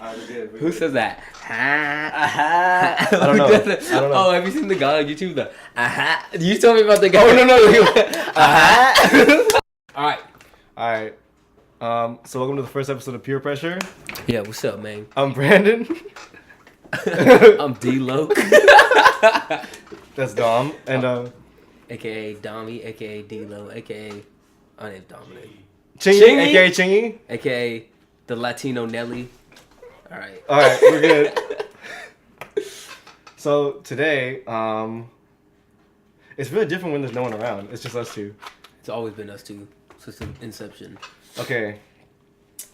Who says that? I don't know. I don't know. Oh, have you seen the guy on YouTube? The You told me about the guy. Oh no. All right. So welcome to the first episode of Peer Pressure. Yeah, what's up, man? I'm Brandon. I'm D-Lo. That's Dom. And AKA Dommy, AKA D-Lo, AKA unnamed Dominic. Chingy, aka Chingy. AKA the Latino Nelly. Alright, we're good. So today, it's really different when there's no one around. It's just us two. It's always been us two since inception. Okay.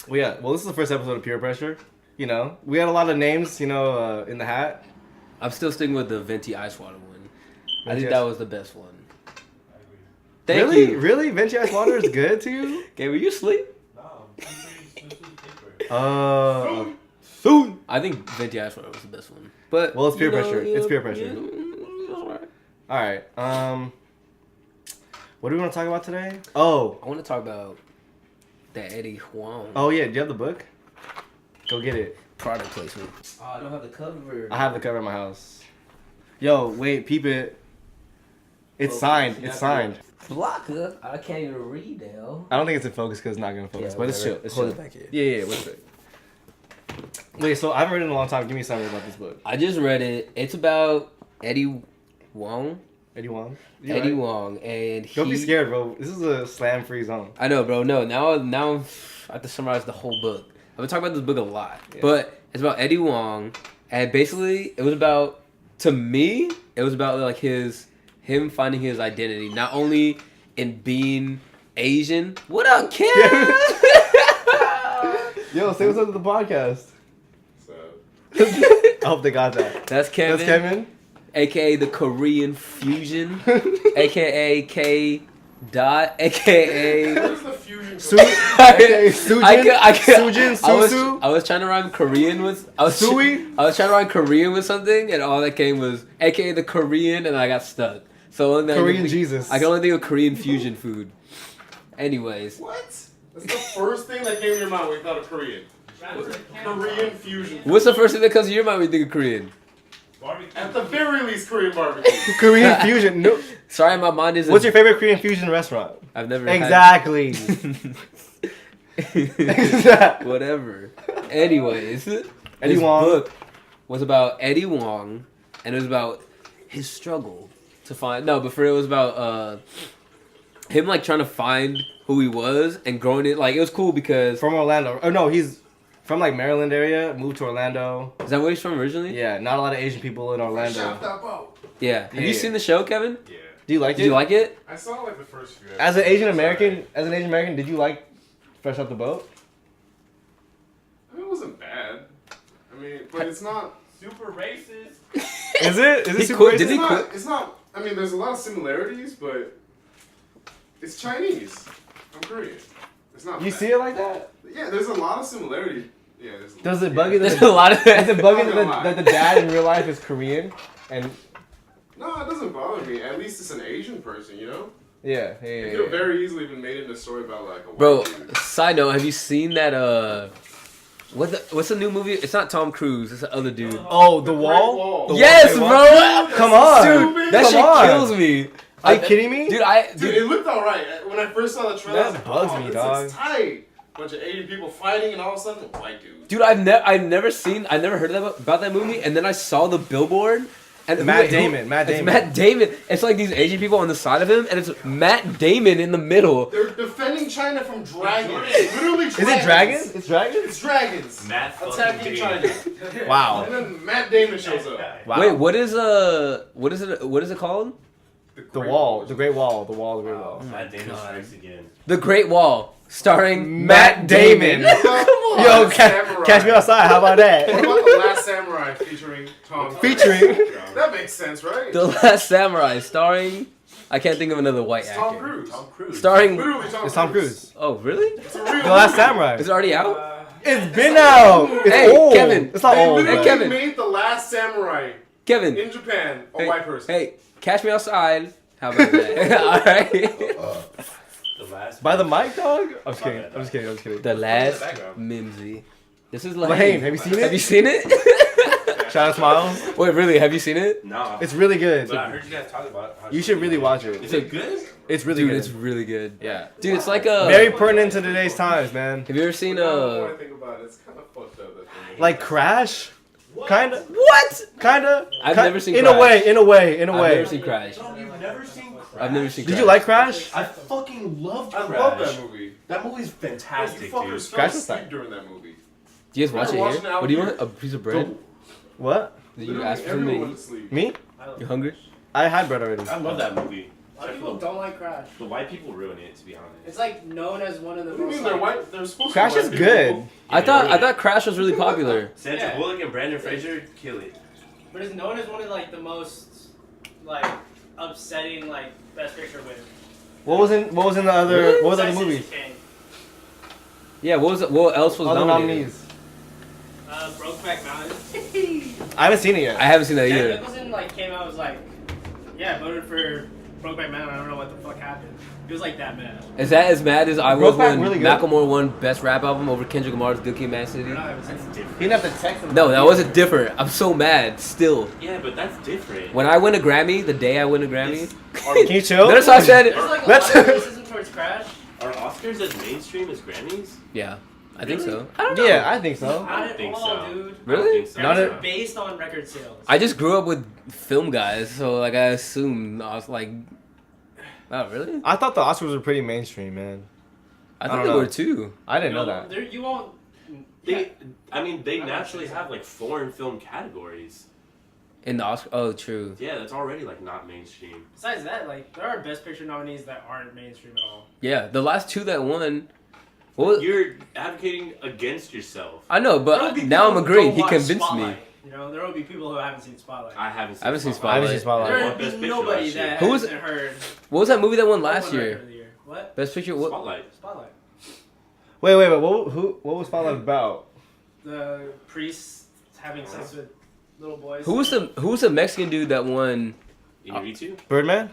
Well, this is the first episode of Peer Pressure. You know, we had a lot of names, in the hat. I'm still sticking with the Venti Ice Water one. I think Venti that Ice- was the best one. Really? Really? Venti Ice Water is good to you? Okay, were you asleep? No. Soon. I think Venti Ice Water was the best one. But Well, it's peer pressure. It's peer pressure. Alright. All right. What do we want to talk about today? Oh. I want to talk about that Eddie Huang Oh yeah. Do you have the book? Go get it. product placement. Oh, I don't have the cover. I have the cover in my house. Yo, wait, peep it. It's signed. It's signed. Blocker. I can't even read now. I don't think it's in focus because it's not gonna focus, but it's chill. It's chill. Hold it back here. Yeah. What's it? Wait, so I haven't read it in a long time. Give me a summary about this book. I just read it. It's about Eddie Huang. Eddie Huang. Eddie Huang, and Don't be scared, bro. This is a slam-free zone. I know, bro. No, now I have to summarize the whole book. I've been talking about this book a lot, but it's about Eddie Huang, and basically it was about, to me, it was about like him finding his identity, not only in being Asian. What up, Kim? Yo, say what's up to the podcast. I hope they got that. That's Kevin. That's Kevin. AKA the Korean Fusion. AKA K. Dot. AKA. What is the fusion? AKA Sujin. Susu. I was trying to rhyme Korean with. I was trying to rhyme Korean with something, and all that came was AKA the Korean, and I got stuck. So only Korean Jesus. I can only think of Korean fusion food. Anyways. What? That's the first thing that came to your mind when you thought of Korean. Korean fusion. What's the first thing that comes to your mind when you think of Korean? Barbecue. At the very least, Korean barbecue. Korean fusion. No. Sorry, my mind isn't. What's your favorite Korean fusion restaurant? I've never Exactly. Whatever. Anyways, Eddie this Huang. book was about Eddie Huang, and it was about his struggle to find. No, but for it was about him like trying to find who he was and growing it. Like it was cool because From Orlando. Oh no, he's from like Maryland area. Moved to Orlando. is that where he's from originally? Yeah, not a lot of Asian people in Orlando. Shop that boat. Yeah. Have you Yeah. seen the show, Kevin? Yeah. Do you like Did it? you like it? I saw like the first few. As an Asian episodes. American, did you like Fresh Off the Boat? I mean, it wasn't bad. I mean, but it's not super racist. Is it? Is He it super quit- racist? did he quit? It's not. I mean, there's a lot of similarities, but it's Chinese. I'm Korean. It's not. You bad. see it like that? Yeah, there's a lot of similarities. Yeah. Does it bug you There's that a lot of does it bug you I'm not gonna lie. that the dad in real life is Korean? And No, it doesn't bother me. At least it's an Asian person, you know? yeah. It could have very easily been made into a story about like a white Bro, dude. side note, have you seen that what's the new movie? It's not Tom Cruise, it's the other dude. Oh, the Great wall. Wall. The Yes, Wall. bro! Come on, stupid. That Come shit on. kills me. Are you kidding me? Dude, Dude, it looked alright. When I first saw the trailer, I was That like, bugs oh, me, this dog. looks tight. Bunch of Asian people fighting, and all of a sudden, a white dude. Dude, I've never heard about that movie, and then I saw the billboard. And Matt It's Damon. Matt Damon. It's like these Asian people on the side of him, and it's Matt Damon in the middle. They're defending China from dragons. Literally dragons. Is it dragons? It's dragons. It's dragons. Matt fucking attacking China. Wow. And then Matt Damon shows up. Wow. Wait, what is it called? The wall. The Great Wall. The wall. The Great Wall. Matt Damon God. strikes again. The Great Wall, starring Matt Damon. Yo, catch me outside. How about What that? about The Last Samurai featuring Tom? Featuring. That makes sense, right? The Last Samurai, starring. I can't think of another white It's Tom actor. Cruise. Tom Cruise. Starring. Literally Tom It's Tom Cruise. Oh, really? It's a real The Last Samurai. Is it already out? It's been out. It's Hey, old. Kevin. It's not They old. literally Hey, Kevin. made The Last Samurai Kevin. in Japan a Hey, white person. Hey, catch me outside. How about that? All right. The last By the one. mic, dog? I'm just kidding. I'm just kidding. I'm just kidding. The last background. Mimsy. This is Lane, have you seen it? Have you seen it? Shout out Smiles. Wait, really? Have you seen it? No. It's really good. But I heard you guys talk about how You should really watch it. Is it good? It's really Dude, good. it's really good. Yeah. Dude, it's like a Very pertinent to today's times, man. Have you ever seen The more I think about it, it's kind of fucked up. That thing. Like Crash? Kinda. What? Kinda. I've never seen In Crash. a way, in a way, in a I've way. never seen Crash. No, you've never seen Crash. I've never seen Did Crash. you like Crash? I fucking loved I Crash. love that movie. That movie's You fantastic, fuckers dude. fell Crash was asleep tight. during that movie. Do you guys watch it Watching here? it out What do you here. want? A piece of bread? What? Did you Literally ask for everyone me? went to sleep. Me? You hungry? I had bread already. I love that movie. A lot of people don't like Crash. The white people ruin it, to be honest. It's like known as one of the What do you most. mean they're like, white? They're supposed Crash to be is white good. people. I thought Crash was really popular. Sandra Yeah. Bullock and Brandon Fraser kill it. But it's known as one of like the most like upsetting like best picture wins. What was in the other? Really? What was the other Besides movies? Citizen Kane. Yeah, what else was Other nominated? nominees. Brokeback Mountain. I haven't seen it yet. I haven't seen that Jack either. Nicholson like came out and was like, yeah, I voted for Brokeback Mountain. I don't know what the fuck happened. He was like that mad. Is that as mad as I was Brokeback when really good? Macklemore won Best Rap Album over Kendrick Lamar's Good Kid, Mad City? I don't know, I haven't seen That's it. different. He didn't have to text him. No, that wasn't different. I'm so mad still. Yeah, but that's different. When I win a Grammy, the day I win a Grammy, Can you chill? notice I said, There's like a Let's- lot of criticism towards Crash. Are Oscars as mainstream as Grammys? yeah, I think Really? so. I don't know. Yeah, I think so. Not don't at think all, so. dude. Really? I don't think so. Not Grammys a- are based on record sales. I just grew up with film guys, so like I assumed I was like, oh really? I thought the Oscars were pretty mainstream, man. I I thought don't they know. were too. I didn't know that. There, you won't. They naturally have like foreign film categories. In the Oscar, oh true. Yeah, that's already like not mainstream. Besides that, like there are best picture nominees that aren't mainstream at all. Yeah, the last two that won. What was, You're advocating against yourself. I know, There will but be now I'm people who agreeing. go He watch convinced me. Spotlight. You know, there will be people who haven't seen Spotlight. I haven't seen. I haven't seen I haven't seen Spotlight. Spotlight. There What will Best be Picture nobody last year? that Who was- hasn't heard. What was that movie that won last One record year? of the year. What? Best Picture. What? Spotlight. Spotlight. Wait. What was Spotlight about? The priests having sex with little boys. Who was the Mexican dude that won? Inarritu? Birdman?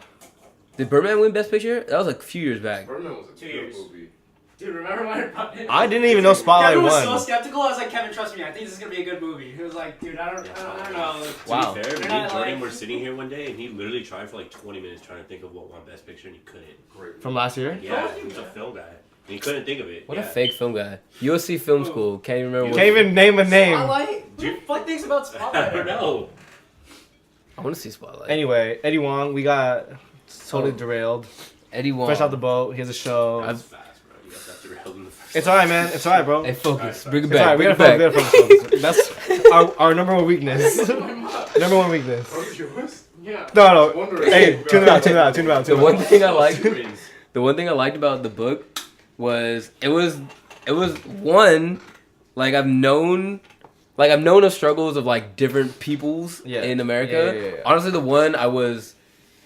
Did Birdman win Best Picture? That was like a few years back. Birdman was a 2 good years. movie. Dude, remember when I didn't even know Spotlight Kevin was won. so skeptical. I was like, Kevin, trust me. I think this is gonna be a good movie. He was like, dude, I don't know. Wow. To be fair, They're me not and Jordan like- were sitting here one day and he literally tried for like 20 minutes trying to think of what won Best Picture and he couldn't. Great. From last year? Yeah, he's a film guy. And he couldn't think of it. What yeah. a fake film guy. USC Film School. Can't even remember. Can't even name a name. Spotlight? Who the fuck thinks about I Spotlight? don't know. I want to see Spotlight. Anyway, Eddie Huang, we got totally derailed. Eddie Huang. Fresh out the boat, he has a show. That's fast, bro. You got that derailed in the first It's alright, man. It's alright, bro. Hey, focus. Bring it It's back. alright. We Bring gotta it focus. back. We gotta focus. That's our number one weakness. Number one weakness. Oh, yours? Yeah. No. Wondering. Hey, tune it out. The one thing I liked. The one thing I liked about the book was it was one like I've known of struggles of like different peoples Yeah. in America. Yeah. Honestly, the one I was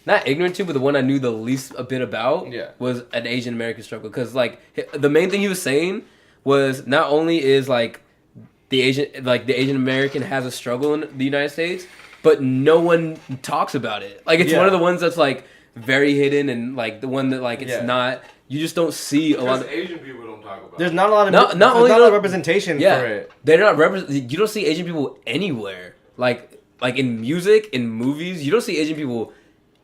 not ignorant to, but the one I knew the least a bit about Yeah. was an Asian American struggle. Because like the main thing he was saying was not only is like the Asian American has a struggle in the United States, but no one talks about it. Like it's Yeah. one of the ones that's like very hidden and like the one that like it's Yeah. not. You just don't see a lot Because of. Asian people don't talk about There's it. not a lot of Not there's only not a lot of don't- representation Yeah, for it. they're not You don't see Asian people anywhere. Like in music, in movies, you don't see Asian people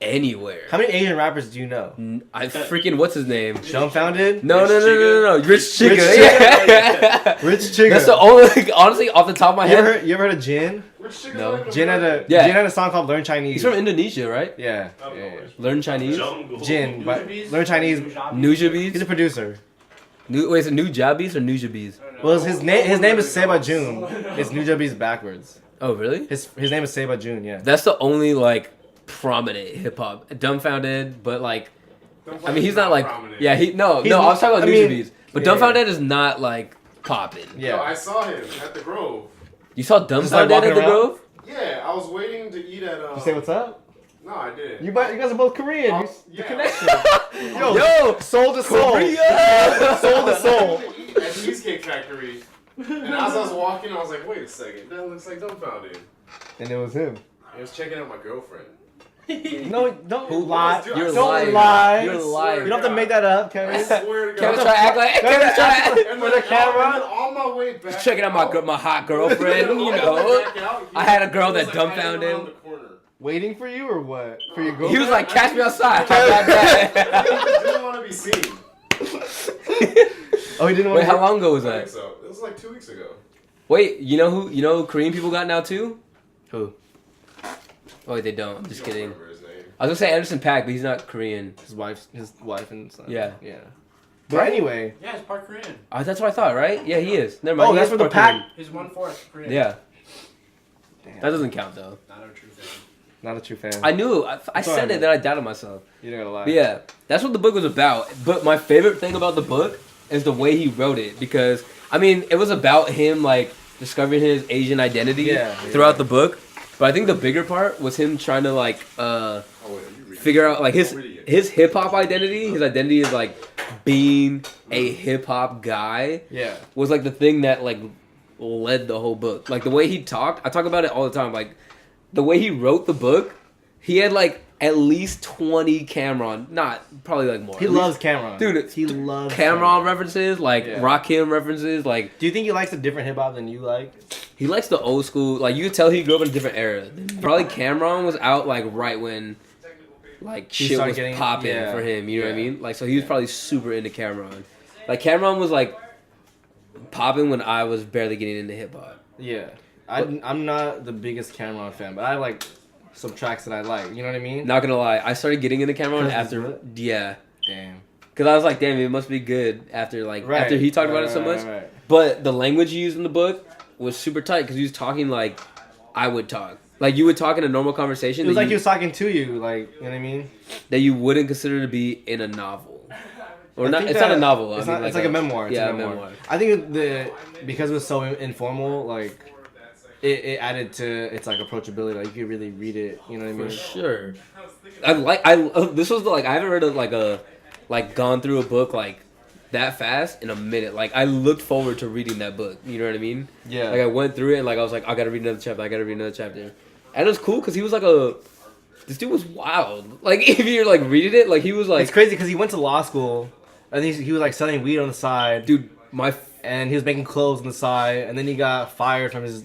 anywhere. How many Asian rappers do you know? I freaking what's his name? Dumbfounded? No, Rich Rich Chica. Chigga. Yeah. Rich Chigga. That's the only. Honestly, off the top of my head, You ever heard of Jin? Which chick No. is like Jin had a Yeah. Jin had a song called Learn Chinese. he's from Indonesia, right? Yeah. I don't know yeah. which- Learn Chinese. Jungle. Jin, but Nujabes? Learn Chinese. He's Nujabes. a producer. Wait, is it Nujabes or Nujabes? Well, his name is Seba Jun. It's Nujabes backwards. Oh, really? His name is Seba Jun. Yeah. That's the only like prominent hip hop. Dumbfounded, but like I mean he's not like prominent. yeah he no He's- no I was talking about I mean, Nujabes, but yeah. Dumbfounded is not like popping. Yeah. No, I saw him at the Grove. You saw Just, like, Dumbfounded walking at the around? Grove? Yeah, I was waiting to eat at. You say what's up? No, I didn't. You guys are both Korean. Oh, The yeah. connection. Yo, soul to soul. Korea! Soul to soul. I waited to eat at Cheesecake Factory, and as I was walking, I was like, "Wait a second, that looks like Dumbfounded." And it was him. I was checking out my girlfriend. No, don't Who lie. Dude, You're I Don't lying. lie. You're I lying. swear You don't have to make that up, Kevin. I swear to God. Kevin's trying to act like. Kevin's trying to act. And For then the camera? And then on my way back. Just checking out my hot girlfriend. You know, I had a girl that dumbfounded him. Waiting for you or what? For your girlfriend? He was like, "Catch me outside." How about I that? just didn't want to be seen. Oh, he didn't want Wait, how long ago was I think that? so. It was like 2 weeks ago. Wait, you know who Korean people got now too? Who? Oh wait, they don't. I'm just I don't kidding. remember his name. I was gonna say Anderson .Paak, but he's not Korean. His wife and son. Yeah. Yeah. But anyway. Yeah, he's part Korean. Oh, that's what I thought, right? Yeah, he is. Never mind. Oh, he that's is for the part pack. Korean. He's 1/4 Korean. Yeah, Damn. that doesn't count though. Not a true fan. Not a true fan. I knew. I It's said alright, it, then I doubted myself. You didn't gotta lie. But yeah, that's what the book was about. But my favorite thing about the book is the way he wrote it, because I mean, it was about him like discovering his Asian identity throughout the book. But I think the bigger part was him trying to like Oh, wait, you read figure out like I'm reading it. his hip hop identity. His identity is like being a hip hop guy. Yeah. Was like the thing that like led the whole book. Like the way he talked, I talk about it all the time. Like the way he wrote the book, he had like at least 20 Cameron, not probably like more. He At loves least- Cameron. dude. He loves Cameron references, like Yeah. Rakim references. Like Do you think he likes a different hip hop than you like? he likes the old school. Like you could tell he grew up in a different era. Probably Cameron was out like right when like He shit started was getting- popping yeah. for him. You know what I Yeah. mean? Like so he was probably super into Cameron. Like Cameron was like popping when I was barely getting into hip hop. Yeah. I'm not the biggest Cameron fan, but I like some tracks that I like. You know what I mean? Not gonna lie, I started getting into Cameron Cause after it's yeah, Damn. because I was like, damn, it must be good after like Right. after he talked about Right, it so right, much. right. But the language he used in the book was super tight because he was talking like I would talk. Like you would talk in a normal conversation It was that, like he you, was talking to you, like, you know what I mean? that you wouldn't consider to be in a novel. Or I not? think It's that- not a novel. It's, I mean, not, it's like a memoir. It's yeah, a memoir. I think because it was so informal, like it added to its like approachability. Like you could really read it. You know what I For mean? sure. This was I haven't read gone through a book like that fast in a minute. Like I looked forward to reading that book. You know what I mean? Yeah. Like I went through it and like I was like, I gotta read another chapter. I gotta read another chapter. And it was cool because he was like this dude was wild. Like if you're like reading it, like he was like, It's crazy because he went to law school. I think he was like selling weed on the side, dude, my and he was making clothes on the side, and then he got fired from his,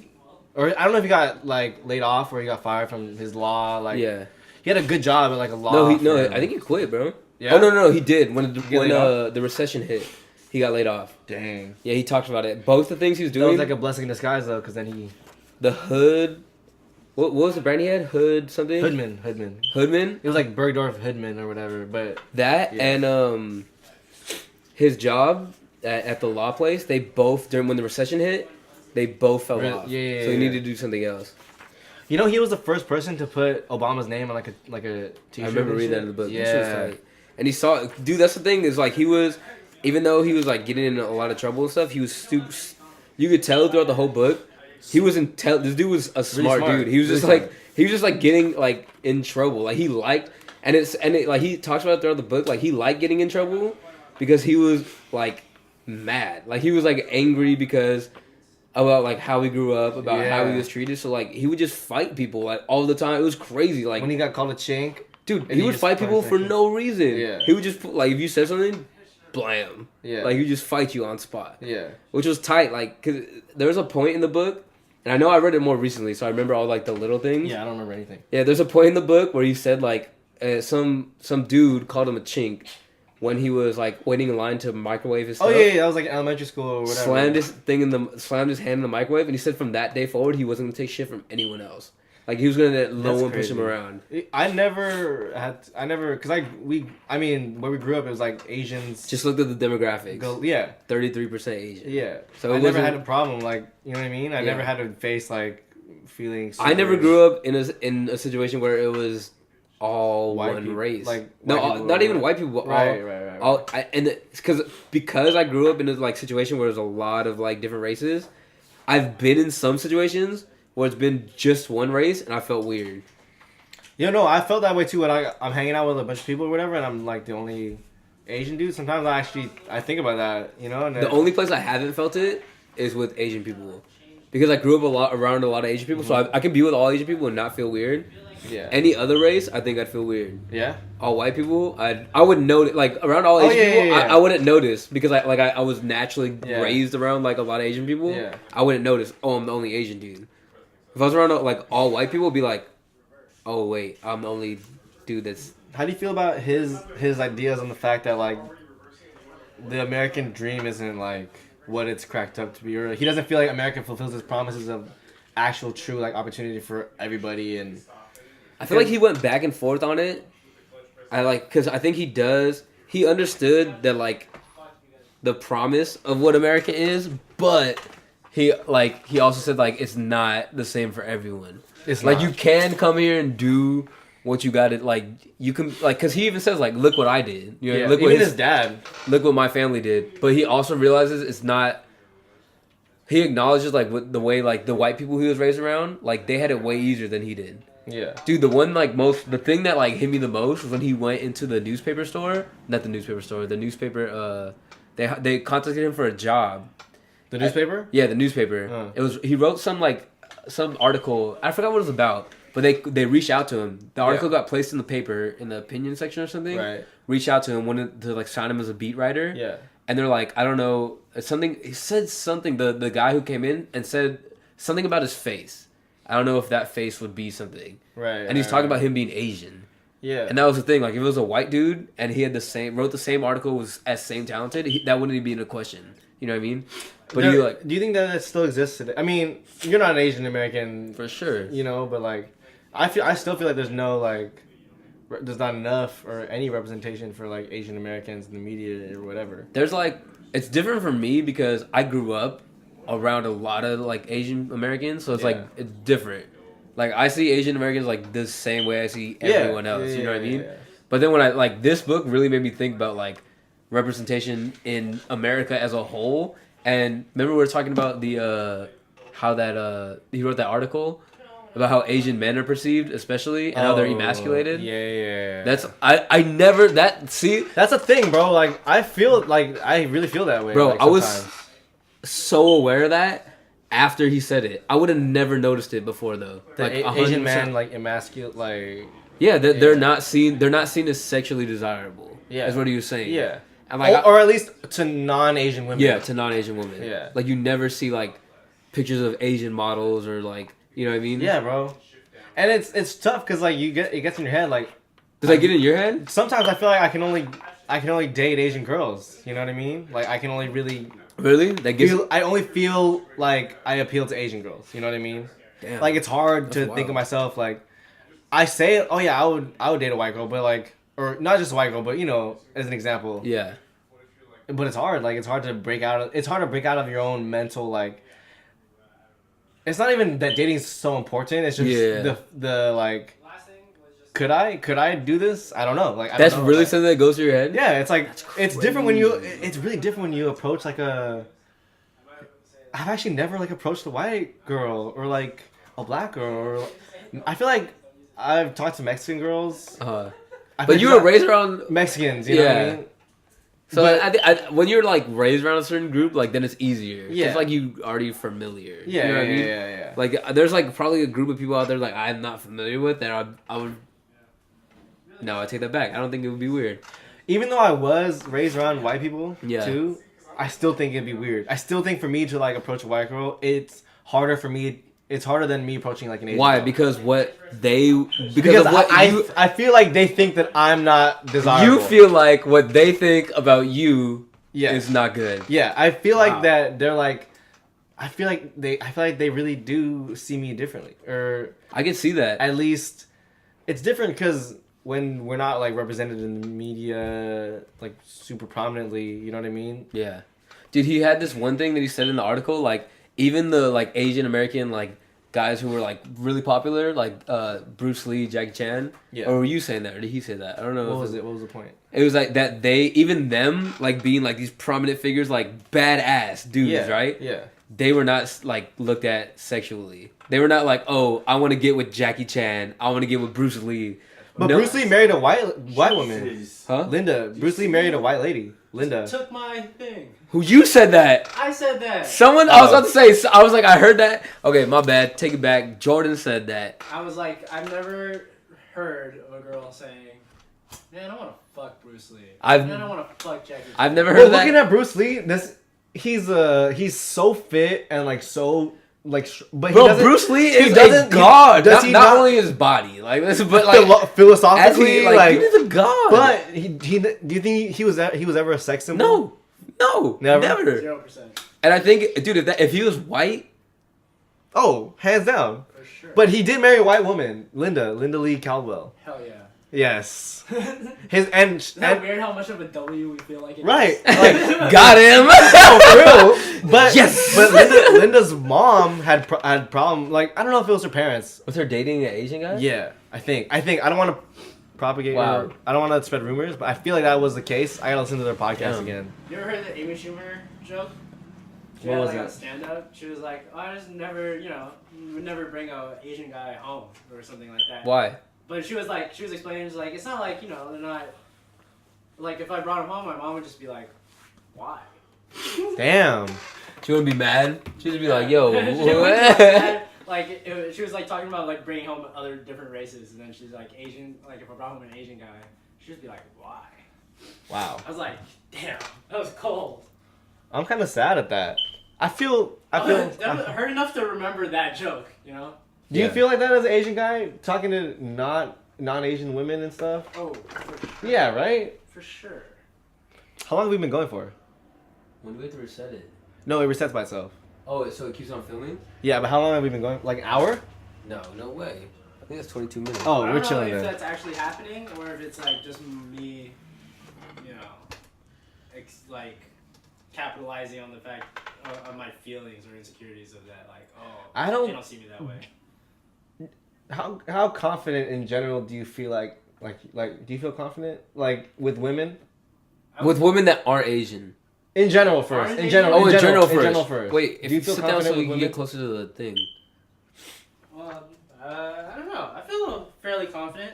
or I don't know if he got like laid off or he got fired from his law. Like yeah. he had a good job at like a law. No, firm. I think he quit, bro. Yeah? Oh no, he did when Get laid off? the recession hit. He got laid off. Dang. Yeah, he talked about it. Both the things he was That doing. was like a blessing in disguise though, because then he The Hood. What was the brand he had? Hood something? Hoodman. Hoodman? It was like Bergdorf Hoodman or whatever, but That Yeah. and his job at the law place, they both, during when the recession hit, they both fell Really? off. Yeah, so he yeah. needed to do something else. you know he was the first person to put Obama's name on like a t-shirt. I remember and reading that shit. in the book. Yeah. That shit was tight. And he saw, dude, that's the thing, is like he was, even though he was like getting in a lot of trouble and stuff, he was super, you could tell throughout the whole book, he was this dude was a smart, smart. dude. He was Really just like, smart. he was just like getting like in trouble. Like he liked, and it like he talks about it throughout the book, like he liked getting in trouble because he was like mad. Like he was like angry because about like how he grew up, about how he Yeah. was treated. So like he would just fight people like all the time. It was crazy. Like When he got called a chink. dude, and he he would just fight people punched for that no reason. Yeah. He would just put, like if you said something, blam. Yeah. Like he would just fight you on spot, Yeah. which was tight. Like 'cause there was a point in the book, and I know I read it more recently, so I remember all like the little things. Yeah, I don't remember anything. Yeah, there's a point in the book where he said like some dude called him a chink when he was like waiting in line to microwave his Oh stuff. yeah, that was like elementary school or whatever. Slammed his hand in the microwave, and he said from that day forward he wasn't gonna take shit from anyone else. Like he was gonna let no That's one push him crazy. around. I never, cause I mean, where we grew up, it was like Asians. Just looked at the demographics. Go, yeah, 33% Asian. yeah. So So I it never wasn't- had a problem, like, you know what I mean? I Yeah. never had to face like feelings. I never grew up in a situation where it was all White one people- race. like, no, white people not were- even white people. But Right. Because I grew up in a like situation where there's a lot of like different races. I've been in some situations where it's been just one race, and I felt weird. You know, I felt that way too when I'm hanging out with a bunch of people or whatever, and I'm like the only Asian dude. Sometimes I think about that, you know. And The only place I haven't felt it is with Asian people, because I grew up around a lot of Asian people, so I can be with all Asian people and not feel weird. Yeah. Any other race, I think I'd feel weird. Yeah. All white people, I wouldn't notice. Like around all Asian people, I wouldn't notice because I was naturally raised around like a lot of Asian people. Yeah. I wouldn't notice. Oh, I'm the only Asian dude. If I was around like all white people, it'd be like, oh wait, I'm the only dude that's. How do you feel about his ideas on the fact that like the American dream isn't like what it's cracked up to be, or he doesn't feel like America fulfills its promises of actual true like opportunity for everybody? And I feel like he went back and forth on it. Because I think he does. He understood that like the promise of what America is, but he also said like it's not the same for everyone. It's like not. you can come here and do what you got to like. You can like because he even says like look what I did. You know, look even what his dad. Look what my family did. But he also realizes it's not. He acknowledges like what the way like the white people he was raised around like they had it way easier than he did. Yeah. Dude, the thing that like hit me the most was when he went into the newspaper store. Not the newspaper store. The newspaper. They contacted him for a job. The newspaper? Yeah, the newspaper. He wrote some article. I forgot what it was about. But they reached out to him. The article got placed in the paper in the opinion section or something. Right. Reached out to him, wanted to like sign him as a beat writer. Yeah. And they're like, I don't know, something. He said something. The guy who came in and said something about his face. I don't know if that face would be something. Right. And he's talking about him being Asian. Yeah. And that was the thing. Like, if it was a white dude and he had wrote the same article, was as same talented, that wouldn't even be in a question. You know what I mean? But do you think that it still exists today? I mean, you're not an Asian American, for sure. You know, but like, I still feel like there's not enough or any representation for like Asian Americans in the media or whatever. There's like, it's different for me because I grew up around a lot of like Asian Americans, so it's like it's different. Like I see Asian Americans like the same way I see everyone else. You know what I mean? Yeah. But then when I like this book really made me think about like representation in America as a whole. And remember we were talking about the how that he wrote that article about how Asian men are perceived, especially, and how they're emasculated. Yeah. That's I never see. That's a thing, bro. Like I really feel that way, bro. like, I was so aware of that after he said it. I would have never noticed it before though. The like Asian man like emasculate, like they're not seen. They're not seen as sexually desirable. Yeah, is what he was saying. Yeah, and like, or at least to non-Asian women. Yeah, to non-Asian women. Yeah, like you never see like pictures of Asian models or like you know what I mean. Yeah, bro. And it's tough because like it gets in your head. Like, does that get in your head? Sometimes I feel like I can only date Asian girls. You know what I mean? Like I can only really. I only feel like I appeal to Asian girls. You know what I mean? Damn. Like it's hard to think of myself like I say, oh yeah, I would date a white girl, but like, or not just a white girl, but you know, as an example. Yeah. But it's hard. Like it's hard to break out. It's hard to break out of your own mental like. It's not even that dating is so important. It's just the like. Could I do this? I don't know. Like I that's don't know. really something that goes through your head. Yeah, it's like it's different when it's really different when you approach like a. I've actually never like approached a white girl or like a black girl. Or, I feel like I've talked to Mexican girls. But you were raised around Mexicans, you know what I mean? So but, when you're like raised around a certain group, like then it's easier. Yeah, it's like you already familiar. Yeah, you know what I mean? Yeah. Like there's like probably a group of people out there like I'm not familiar with that I would. No, I take that back. I don't think it would be weird. Even though I was raised around white people too, I still think it'd be weird. I still think for me to like approach a white girl, it's harder for me. It's harder than me approaching like an Asian Why? girl. Because I feel like they think that I'm not desirable. You feel like what they think about you is not good. Yeah, I feel like that they're like. I feel like they really do see me differently, or I can see that. At least it's different because when we're not like represented in the media like super prominently, you know what I mean? Yeah, dude, he had this one thing that he said in the article, like even the like Asian American like guys who were like really popular, like Bruce Lee, Jackie Chan. Yeah. Or were you saying that, or did he say that? I don't know. What was the point? It was like that even them like being like these prominent figures, like badass dudes, right? Yeah. They were not like looked at sexually. They were not like, oh, I want to get with Jackie Chan. I want to get with Bruce Lee. But no. Bruce Lee married a white woman. Huh? Linda. Bruce Lee married a white lady. Linda. Took my thing. Who you said that? I said that. Someone I was about to say. I was like, I heard that. Okay, my bad. Take it back. Jordan said that. I was like, I've never heard of a girl saying, "Man, I want to fuck Bruce Lee. I've- Man, I want to fuck Jackie." I've never Well, heard that. looking at Bruce Lee, he's so fit and like so like, but he Bro, doesn't. Bruce Lee he is a doesn't- god. does Not, he not not- only his body, like this, but like philosophically, as he, like, dude is a god. but he do you think he was ever a sex symbol? No, Never? never. 0%. And I think, dude, if he was white, Oh, hands down. For sure. But he did marry a white woman, Linda Lee Caldwell. Hell yeah. Yes. Isn't that weird how much of a W we feel like it Right. is? Like, got him. no, for real. But Yes! But Linda's mom had problem. Like, I don't know if it was her parents. Was her dating an Asian guy? Yeah, I think. I don't want to propagate. Wow. I don't want to spread rumors, but I feel like that was the case. I gotta listen to their podcast Damn. again. You ever heard the Amy Schumer joke? She What had, was like, it? a stand-up. She was like, "Oh, I just never, would never bring a Asian guy home or something like that." Why? But she was explaining, she's like, it's not like, they're not, like, if I brought him home, my mom would just be like, why? Damn. She wouldn't be mad. She'd just be like, "Yo, She wouldn't be what?" mad. Like, she was, like, talking about, like, bringing home other different races, and then she's like, Asian, like, if I brought home an Asian guy, she'd just be like, why? Wow. I was like, damn, that was cold. I'm kind of sad at that. I feel. That was hurt enough to remember that joke, Do you Yeah. feel like that as an Asian guy talking to non-Asian women and stuff? Oh, for sure. Yeah, right. For sure. How long have we been going for? When do we have to reset it? No, it resets by itself. Oh, so it keeps on filming? Yeah, but how long have we been going? Like an hour? No way. I think it's 22 minutes. Oh, I we're don't know chilling if there. that's actually happening or if it's like just me, like capitalizing on the fact of my feelings or insecurities of that. Like, oh, I don't- they don't see me that way. How confident in general do you feel like do you feel confident like with women? With women that aren't Asian. In general first. Aren't In they- general. Oh, in general In first. general first. Wait, if do you you feel sit down confident so with you can women? get closer to the thing. Well, I don't know. I feel fairly confident.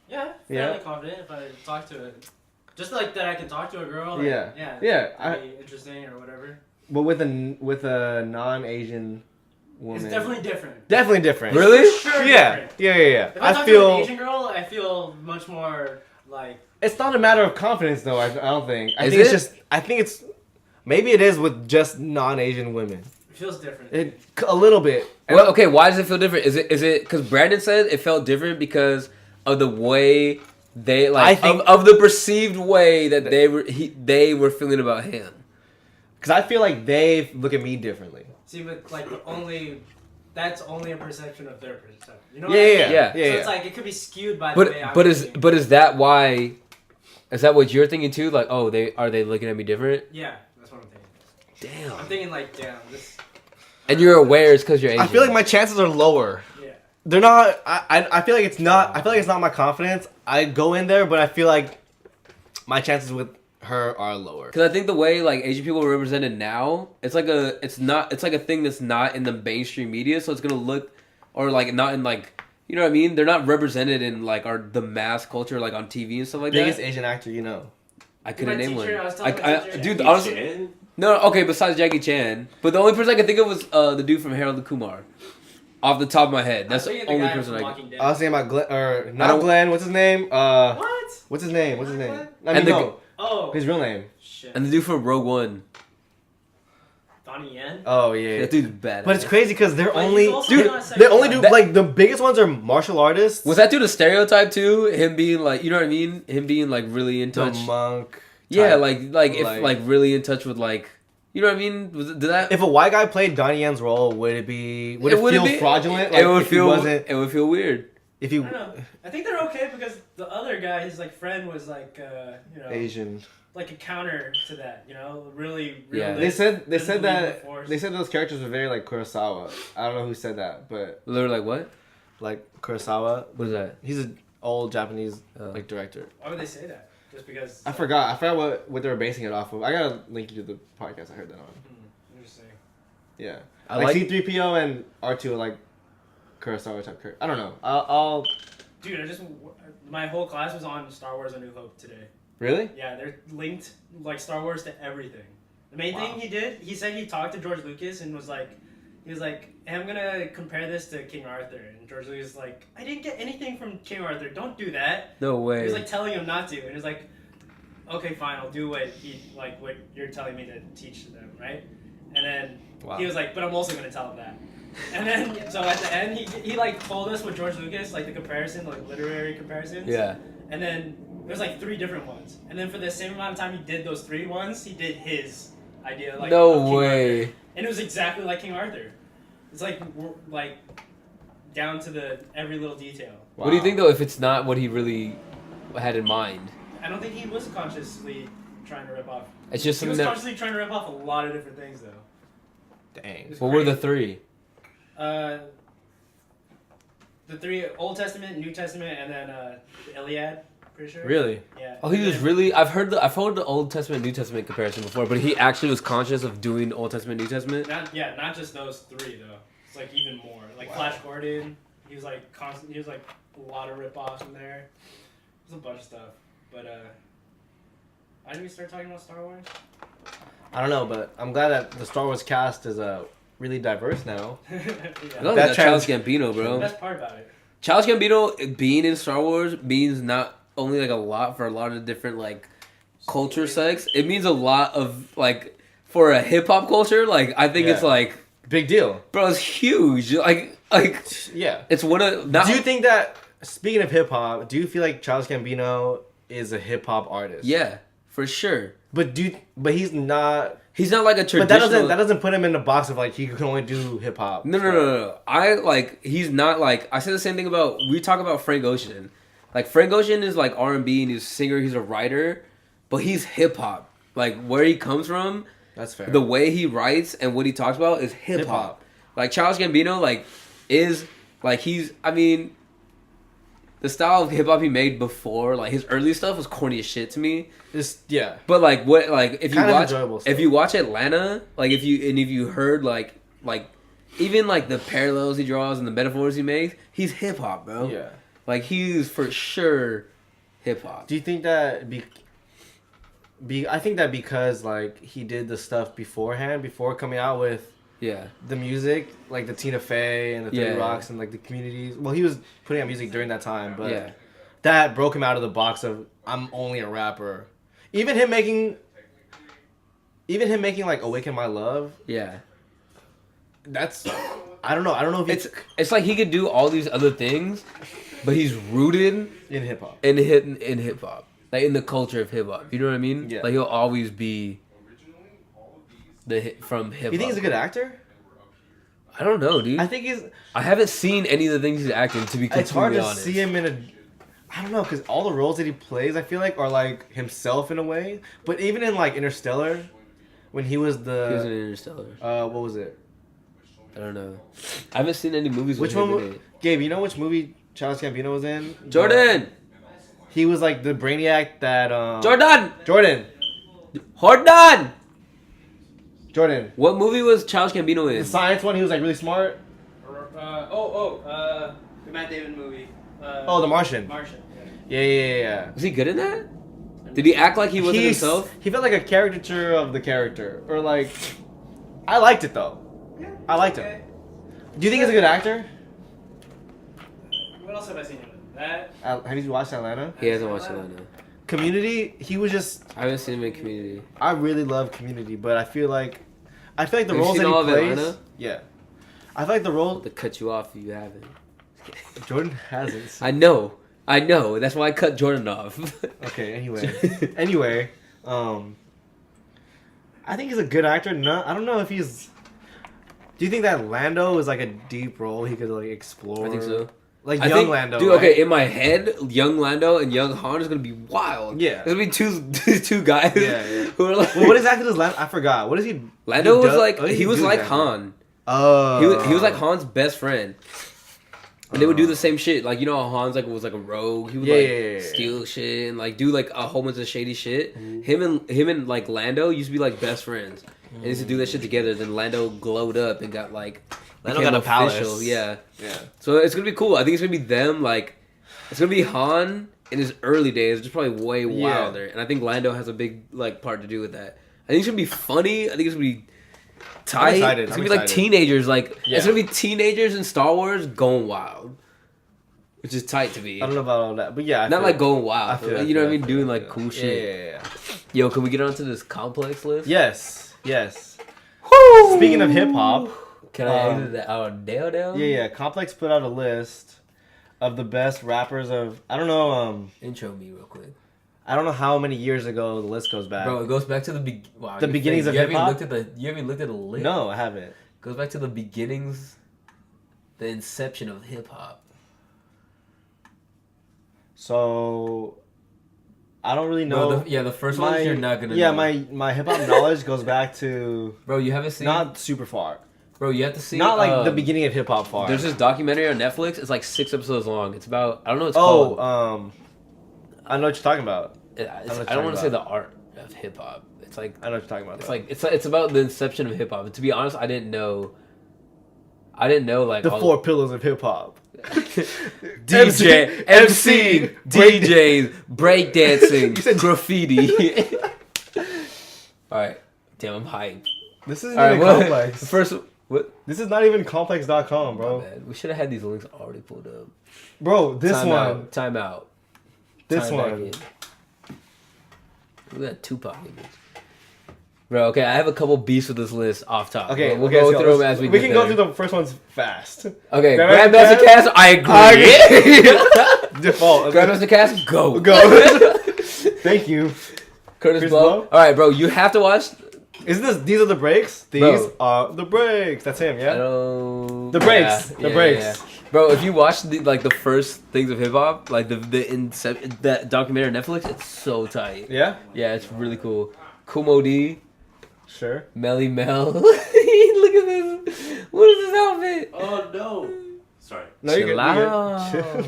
Yeah, fairly confident if I talk to it. Just like that, I can talk to a girl. Like, Yeah. yeah, Yeah, that'd be interesting or whatever. But with a non-Asian woman. It's definitely different. Definitely different. Really? For sure Yeah. different. Yeah. If I talk to an Asian girl, I feel much more like. It's not a matter of confidence though. I don't think. I Is think it's it? just. I think it's. Maybe it is with just non-Asian women. It feels different. A little bit. Well, okay, why does it feel different? Is it because Brandon said it felt different because of the way they like I think- of the perceived way that they were feeling about him. Because I feel like they look at me differently. See, but like that's only a perception of their perception. You know? Yeah. What I mean? Yeah. So it's like it could be skewed by the way I'm thinking. But is that why? Is that what you're thinking too? Like, oh, are they looking at me different? Yeah, that's what I'm thinking. Damn. I'm thinking like, damn, this. And you're aware it's because you're Asian. I feel like my chances are lower. Yeah. They're not. I feel like it's not. I feel like it's not my confidence. I go in there, but I feel like my chances with her are lower. Because I think the way like Asian people are represented now, it's like a thing that's not in the mainstream media, so it's gonna look, or like not in like, you know what I mean? They're not represented in like the mass culture like on TV and stuff like Biggest that. Asian actor you know. I couldn't My name one. teacher, I was telling my teacher. Dude, Jackie honestly, Chan? no, okay. Besides Jackie Chan, but the only person I could think of was the dude from Harold and Kumar, off the top of my head. That's I'm the thinking only guy person from I. Walking Dead. I was thinking about Glenn, or I not don't- Glenn. What's his name? What? What's his name? What's his name? What? I mean, And the no, Oh. his real name. Shit. And the dude from Rogue One. Donnie Yen. Oh yeah. That dude's bad. But it's crazy because they're But he's only also dude. not They only do That- like the biggest ones are martial artists. Was that dude a stereotype too? Him being like, you know what I mean? Him being like really in the touch. monk? Yeah, type. like if like- like really in touch with like, you know what I mean? Did that? If a white guy played Donnie Yen's role, would it be? Would it wouldn't feel be- fraudulent? It Like, would if he feel. wasn't. It would feel weird. If I he don't know. I think they're okay because the other guy, his like friend, was like, Asian. like a counter to that. Really. Yeah. They said Didn't that believe in they said those characters were very like Kurosawa. I don't know who said that, but They were like, what? like Kurosawa. What is that? He's an old Japanese Oh. like director. Why would they say that? Just because? I forgot what they were basing it off of. I gotta link you to the podcast I heard that on. Interesting. Yeah, I like like- C-3PO and R2 are like Kurosawa type character. I don't know. I'll Dude, my whole class was on Star Wars: A New Hope today. really. Yeah, they're linked like Star Wars to everything. The main Wow. thing he did, he said he talked to George Lucas and was like, he was like, hey, I'm gonna compare this to King Arthur, and George Lucas was like, I didn't get anything from King Arthur. Don't do that. No way. He was like telling him not to, and he was like, okay, fine, I'll do what you're telling me to teach them, right? And then he was like, but I'm also gonna tell him that. And then so at the end, he like told us with George Lucas like the comparison, like literary comparisons. Yeah. And then there's like 3 different ones, and then for the same amount of time he did those 3 ones, he did his idea like. No of King way. Arthur. And it was exactly like King Arthur. It's like down to the every little detail. Wow. What do you think though? If it's not what he really had in mind, I don't think he was consciously trying to rip off. it's just He was something that. consciously trying to rip off a lot of different things though. Dang. It's What were crazy. the 3? The 3 Old Testament, New Testament, and then the Iliad. Pretty sure. Really? Yeah. Oh, he was really. I've heard the Old Testament New Testament comparison before, but he actually was conscious of doing Old Testament New Testament. Not just those 3 though. It's like even more. Like Flash Gordon, he was like constant. He was like a lot of rip-offs in there. There's a bunch of stuff, but why did we start talking about Star Wars? I don't know, but I'm glad that the Star Wars cast is really diverse now. I Yeah. love That that trans- Childish Gambino, The bro. best part about it. Childish Gambino being in Star Wars means not only like a lot for a lot of different like culture sects. It means a lot of like for a hip hop culture. Like I think it's Yeah. like, Big deal. bro, it's huge. Like Yeah. it's one of. Not, Do you think that, speaking of hip hop, do you feel like Childish Gambino is a hip hop artist? Yeah, for sure. But he's not. He's not like a traditional. But that doesn't put him in the box of like he can only do hip hop. No. I like he's not like I said the same thing about we talk about Frank Ocean. Like Frank Ocean is like R&B and he's a singer, he's a writer, but he's hip hop. Like where he comes from, That's fair. the way he writes and what he talks about is hip Hip-hop. hop. Like Childish Gambino like is like he's I mean the style of hip hop he made before, like his early stuff was corny as shit to me. Yeah. But like what like if you Kind of watch enjoyable stuff. if you watch Atlanta, like if you heard like even like the parallels he draws and the metaphors he makes, he's hip hop, bro. Yeah. Like he's for sure hip hop. Do you think that I think that because like he did the stuff beforehand, before coming out with Yeah. the music, like the Tina Fey and the 30 Yeah. Rocks and like the communities. Well, he was putting out music during that time, but Yeah. that broke him out of the box of I'm only a rapper. Even him making like Awaken My Love, Yeah. that's I don't know if It's like he could do all these other things, but he's rooted in hip hop. in hip hop. Like in the culture of hip hop. You know what I mean? Yeah. Like he'll always be from hip hop. You think he's a good actor? I don't know, dude. I I haven't seen any of the things he's acting, to be completely it's hard to honest. see him in a. I don't know, because all the roles that he plays, I feel like, are like himself in a way. But even in like Interstellar, when he was He was in the Interstellar. what was it? I don't know. I haven't seen any movies Which with him one? in it. Gabe, you know which movie Childish Gambino was in? Jordan! He was like the brainiac that. Jordan! Jordan. What movie was Childish Gambino in? The science one. He was like really smart. The Matt Damon movie. Oh, The Martian. Martian. Yeah. Was he good in that? Did he act like he wasn't himself? He felt like a caricature of the character, or like. I liked it though. Yeah. I liked him. Do you think he's a good actor? What else have I seen him in? That. Have you watched Atlanta? He hasn't watched Atlanta. Community. He was just. I haven't seen him in Community. I really love Community, but I feel like the Have you roles seen that all he of plays. Atlanta? Yeah. I feel like the role To cut you off if you haven't. Jordan hasn't. I know. That's why I cut Jordan off. Okay. Anyway, I think he's a good actor. No, I don't know if he's. Do you think that Lando is like a deep role he could like explore? I think so. Like I young think, Lando. dude. right? Okay, in my head, young Lando and young Han is gonna be wild. Yeah. There's gonna be two guys. Yeah. Who are like. Well, what exactly does Lando? I forgot. What is he? Lando was do- like what does he was do like exactly? Han. Oh. He was like Han's best friend. And they would do the same shit. Like, you know how Han's like was like a rogue. He would Yeah. steal shit and like do like a whole bunch of shady shit. Mm-hmm. Him and like Lando used to be like best friends. And they used to do that shit together. Then Lando glowed up and got like Lando became got a palace. official. Yeah. Yeah. So it's gonna be cool. I think it's gonna be them like it's gonna be Han in his early days, just probably way wilder. And I think Lando has a big like part to do with that. I think it's gonna be funny. I think it's gonna be tight. excited. It's I'm gonna be like excited. teenagers. Like Yeah. it's gonna be teenagers in Star Wars going wild, which is tight to me. I don't know about all that, but yeah. I Not feel like it. going I wild. feel But, it, you know what I I mean? feel it, Doing I like feel cool it. shit. Yeah. Yo, can we get onto this complex list? Yes. Woo! Speaking of hip hop, Can I exit that out? Dale? yeah. Complex put out a list of the best rappers of I don't know. Intro me real quick. I don't know how many years ago the list goes back. Bro, it goes back to the The beginnings of you haven't hip-hop? You haven't looked at the list? No, I haven't. It goes back to the beginnings, the inception of hip hop. So I don't really know. Bro, the first one you're not gonna Yeah, know. my hip hop knowledge goes back to Bro, you haven't seen not super far. Bro, you have to see Not like the beginning of hip hop far. There's this documentary on Netflix, it's like 6 episodes long. It's about I don't know what it's called. I know what you're talking about. I don't want to say the art of hip hop. It's like I know what you're talking about. it's like it's about the inception of hip hop. To be honest, I didn't know like the all- 4 pillars of hip hop. DJ, MC, DJs, breakdancing, You said- graffiti. All right, damn, I'm hyped. This isn't All right, even what? complex. First, what? This is not even complex.com, My bro. bad. We should have had these links already pulled up. Bro, this Time one. out. Time out. This Time back one. in. Look at that Tupac image. Bro, okay, I have a couple beefs with this list off top. Okay, we'll okay, go let's through them as we We get can go there. through the first ones fast. Okay, Grandmaster Grandmaster Cass, I agree. Default. Grandmaster Cass, go. Go. Thank you. Curtis Chris Blow. Blow? All right, bro, you have to watch. Isn't this? These are the breaks. These Bro. are the breaks. That's him. I Yeah. don't. The breaks. The breaks. Bro, if you watch the first things of hip hop, like that documentary on Netflix, it's so tight. Yeah. Yeah, it's really cool. Kumo D, Sure. Melly Mel. Look at this. What is this outfit? Oh no. Sorry. No, you're Chill good.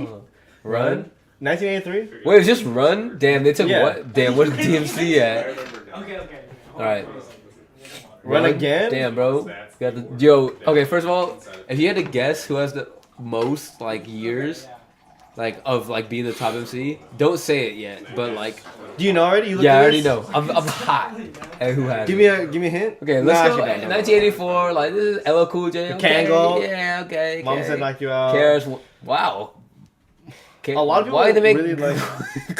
out. Run. 1983. Wait, it's just Run? Damn, they took Yeah. what? Damn, where's DMC at? Okay. All right. Run again? Damn, bro. Got the yo. Okay, first of all, if you had to guess who has the most like years, like of like being the top MC, don't say it yet. But like, Do you know already? You looked yeah, at I already this? know. I'm hot. Hey, who has? Give it? me a hint. Okay, let's Nah, go. actually, no. 1984. Like this is LL Cool J. Okay. Kango. Yeah. Okay. Mom said knock you out. Karis. Wow. A lot of people Why they make really like.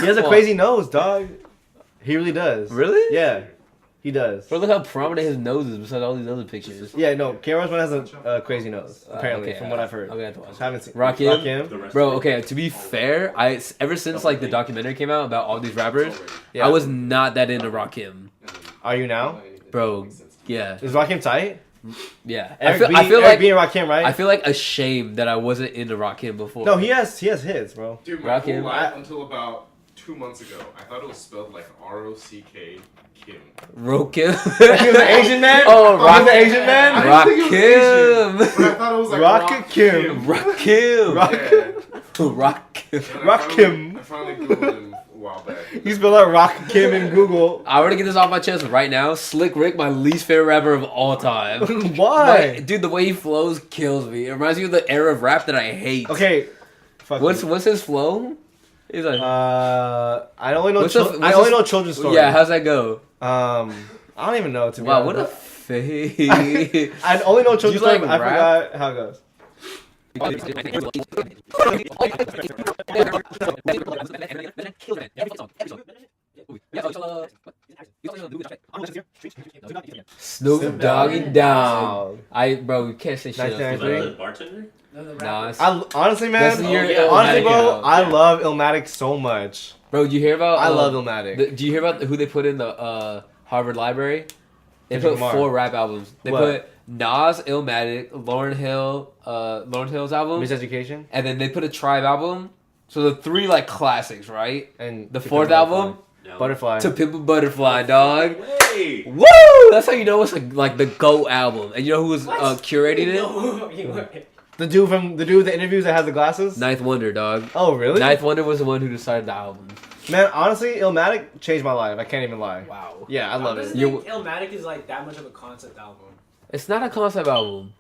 He has a crazy nose, dog. He really does. Really? Yeah, he does. Bro, look how prominent his nose is beside all these other pictures. Yeah, no. K-Ross one has a crazy nose, apparently, Okay, from what I've heard. Okay, I have to watch it. Haven't seen. Rakim? The rest Bro, of okay, to be fair, ever since like the documentary came out about all these rappers, Yeah. I was not that into Rakim. Are you now? Bro, yeah. Is Rakim tight? Yeah. Eric I feel Eric like B and Rakim, right? I feel like ashamed that I wasn't into Rakim before. No, he has hits, bro. Dude, my whole Rakim. life until about 2 months ago, I thought it was spelled like R-O-C-K Kim. Rakim. He was an Asian man. Oh, He was an Asian man. I didn't think it was Rakim. Asian, but I thought it was like Rakim. Rakim. Yeah. Rakim. And Rakim. I finally Googled him a while back. He spelled out Rakim in Google. I want to get this off my chest right now. Slick Rick, my least favorite rapper of all time. Why? Like, dude, the way he flows kills me. It reminds me of the era of rap that I hate. Okay. Fuck What's you. his flow? He's like, I only know. What's the- I what's only the- know children's stories. yeah, how's that go? I don't even know. To be Wow, honest. what a face. I only know children's Do you like stories. But I rap? forgot how it goes. Snoop Doggy Dogg. Bro, we can't say shit. Is else. that the bartender? Nah, Honestly, That's man. the year Honestly, Illmatic bro, came out. I love Illmatic so much. bro, did you hear about? I love Illmatic. Do you hear about who they put in the Harvard Library? They Kendrick put Lamar. 4 rap albums. They What? put Nas, Illmatic, Lauryn Hill's album, Miseducation and then they put a Tribe album. So the 3 like classics, right? and The To 4th Pimp a album, No. Butterfly. To Pimp a Butterfly, dog. Hey. Woo! That's how you know it's like the GOAT album. And you know who was curating it? The dude with the interviews that has the glasses. Ninth Wonder, dog. Oh really? Ninth Wonder was the one who decided the album. Man, honestly, Illmatic changed my life. I can't even lie. Wow. Yeah, I love it. You- Illmatic is like that much of a concept album. It's not a concept album.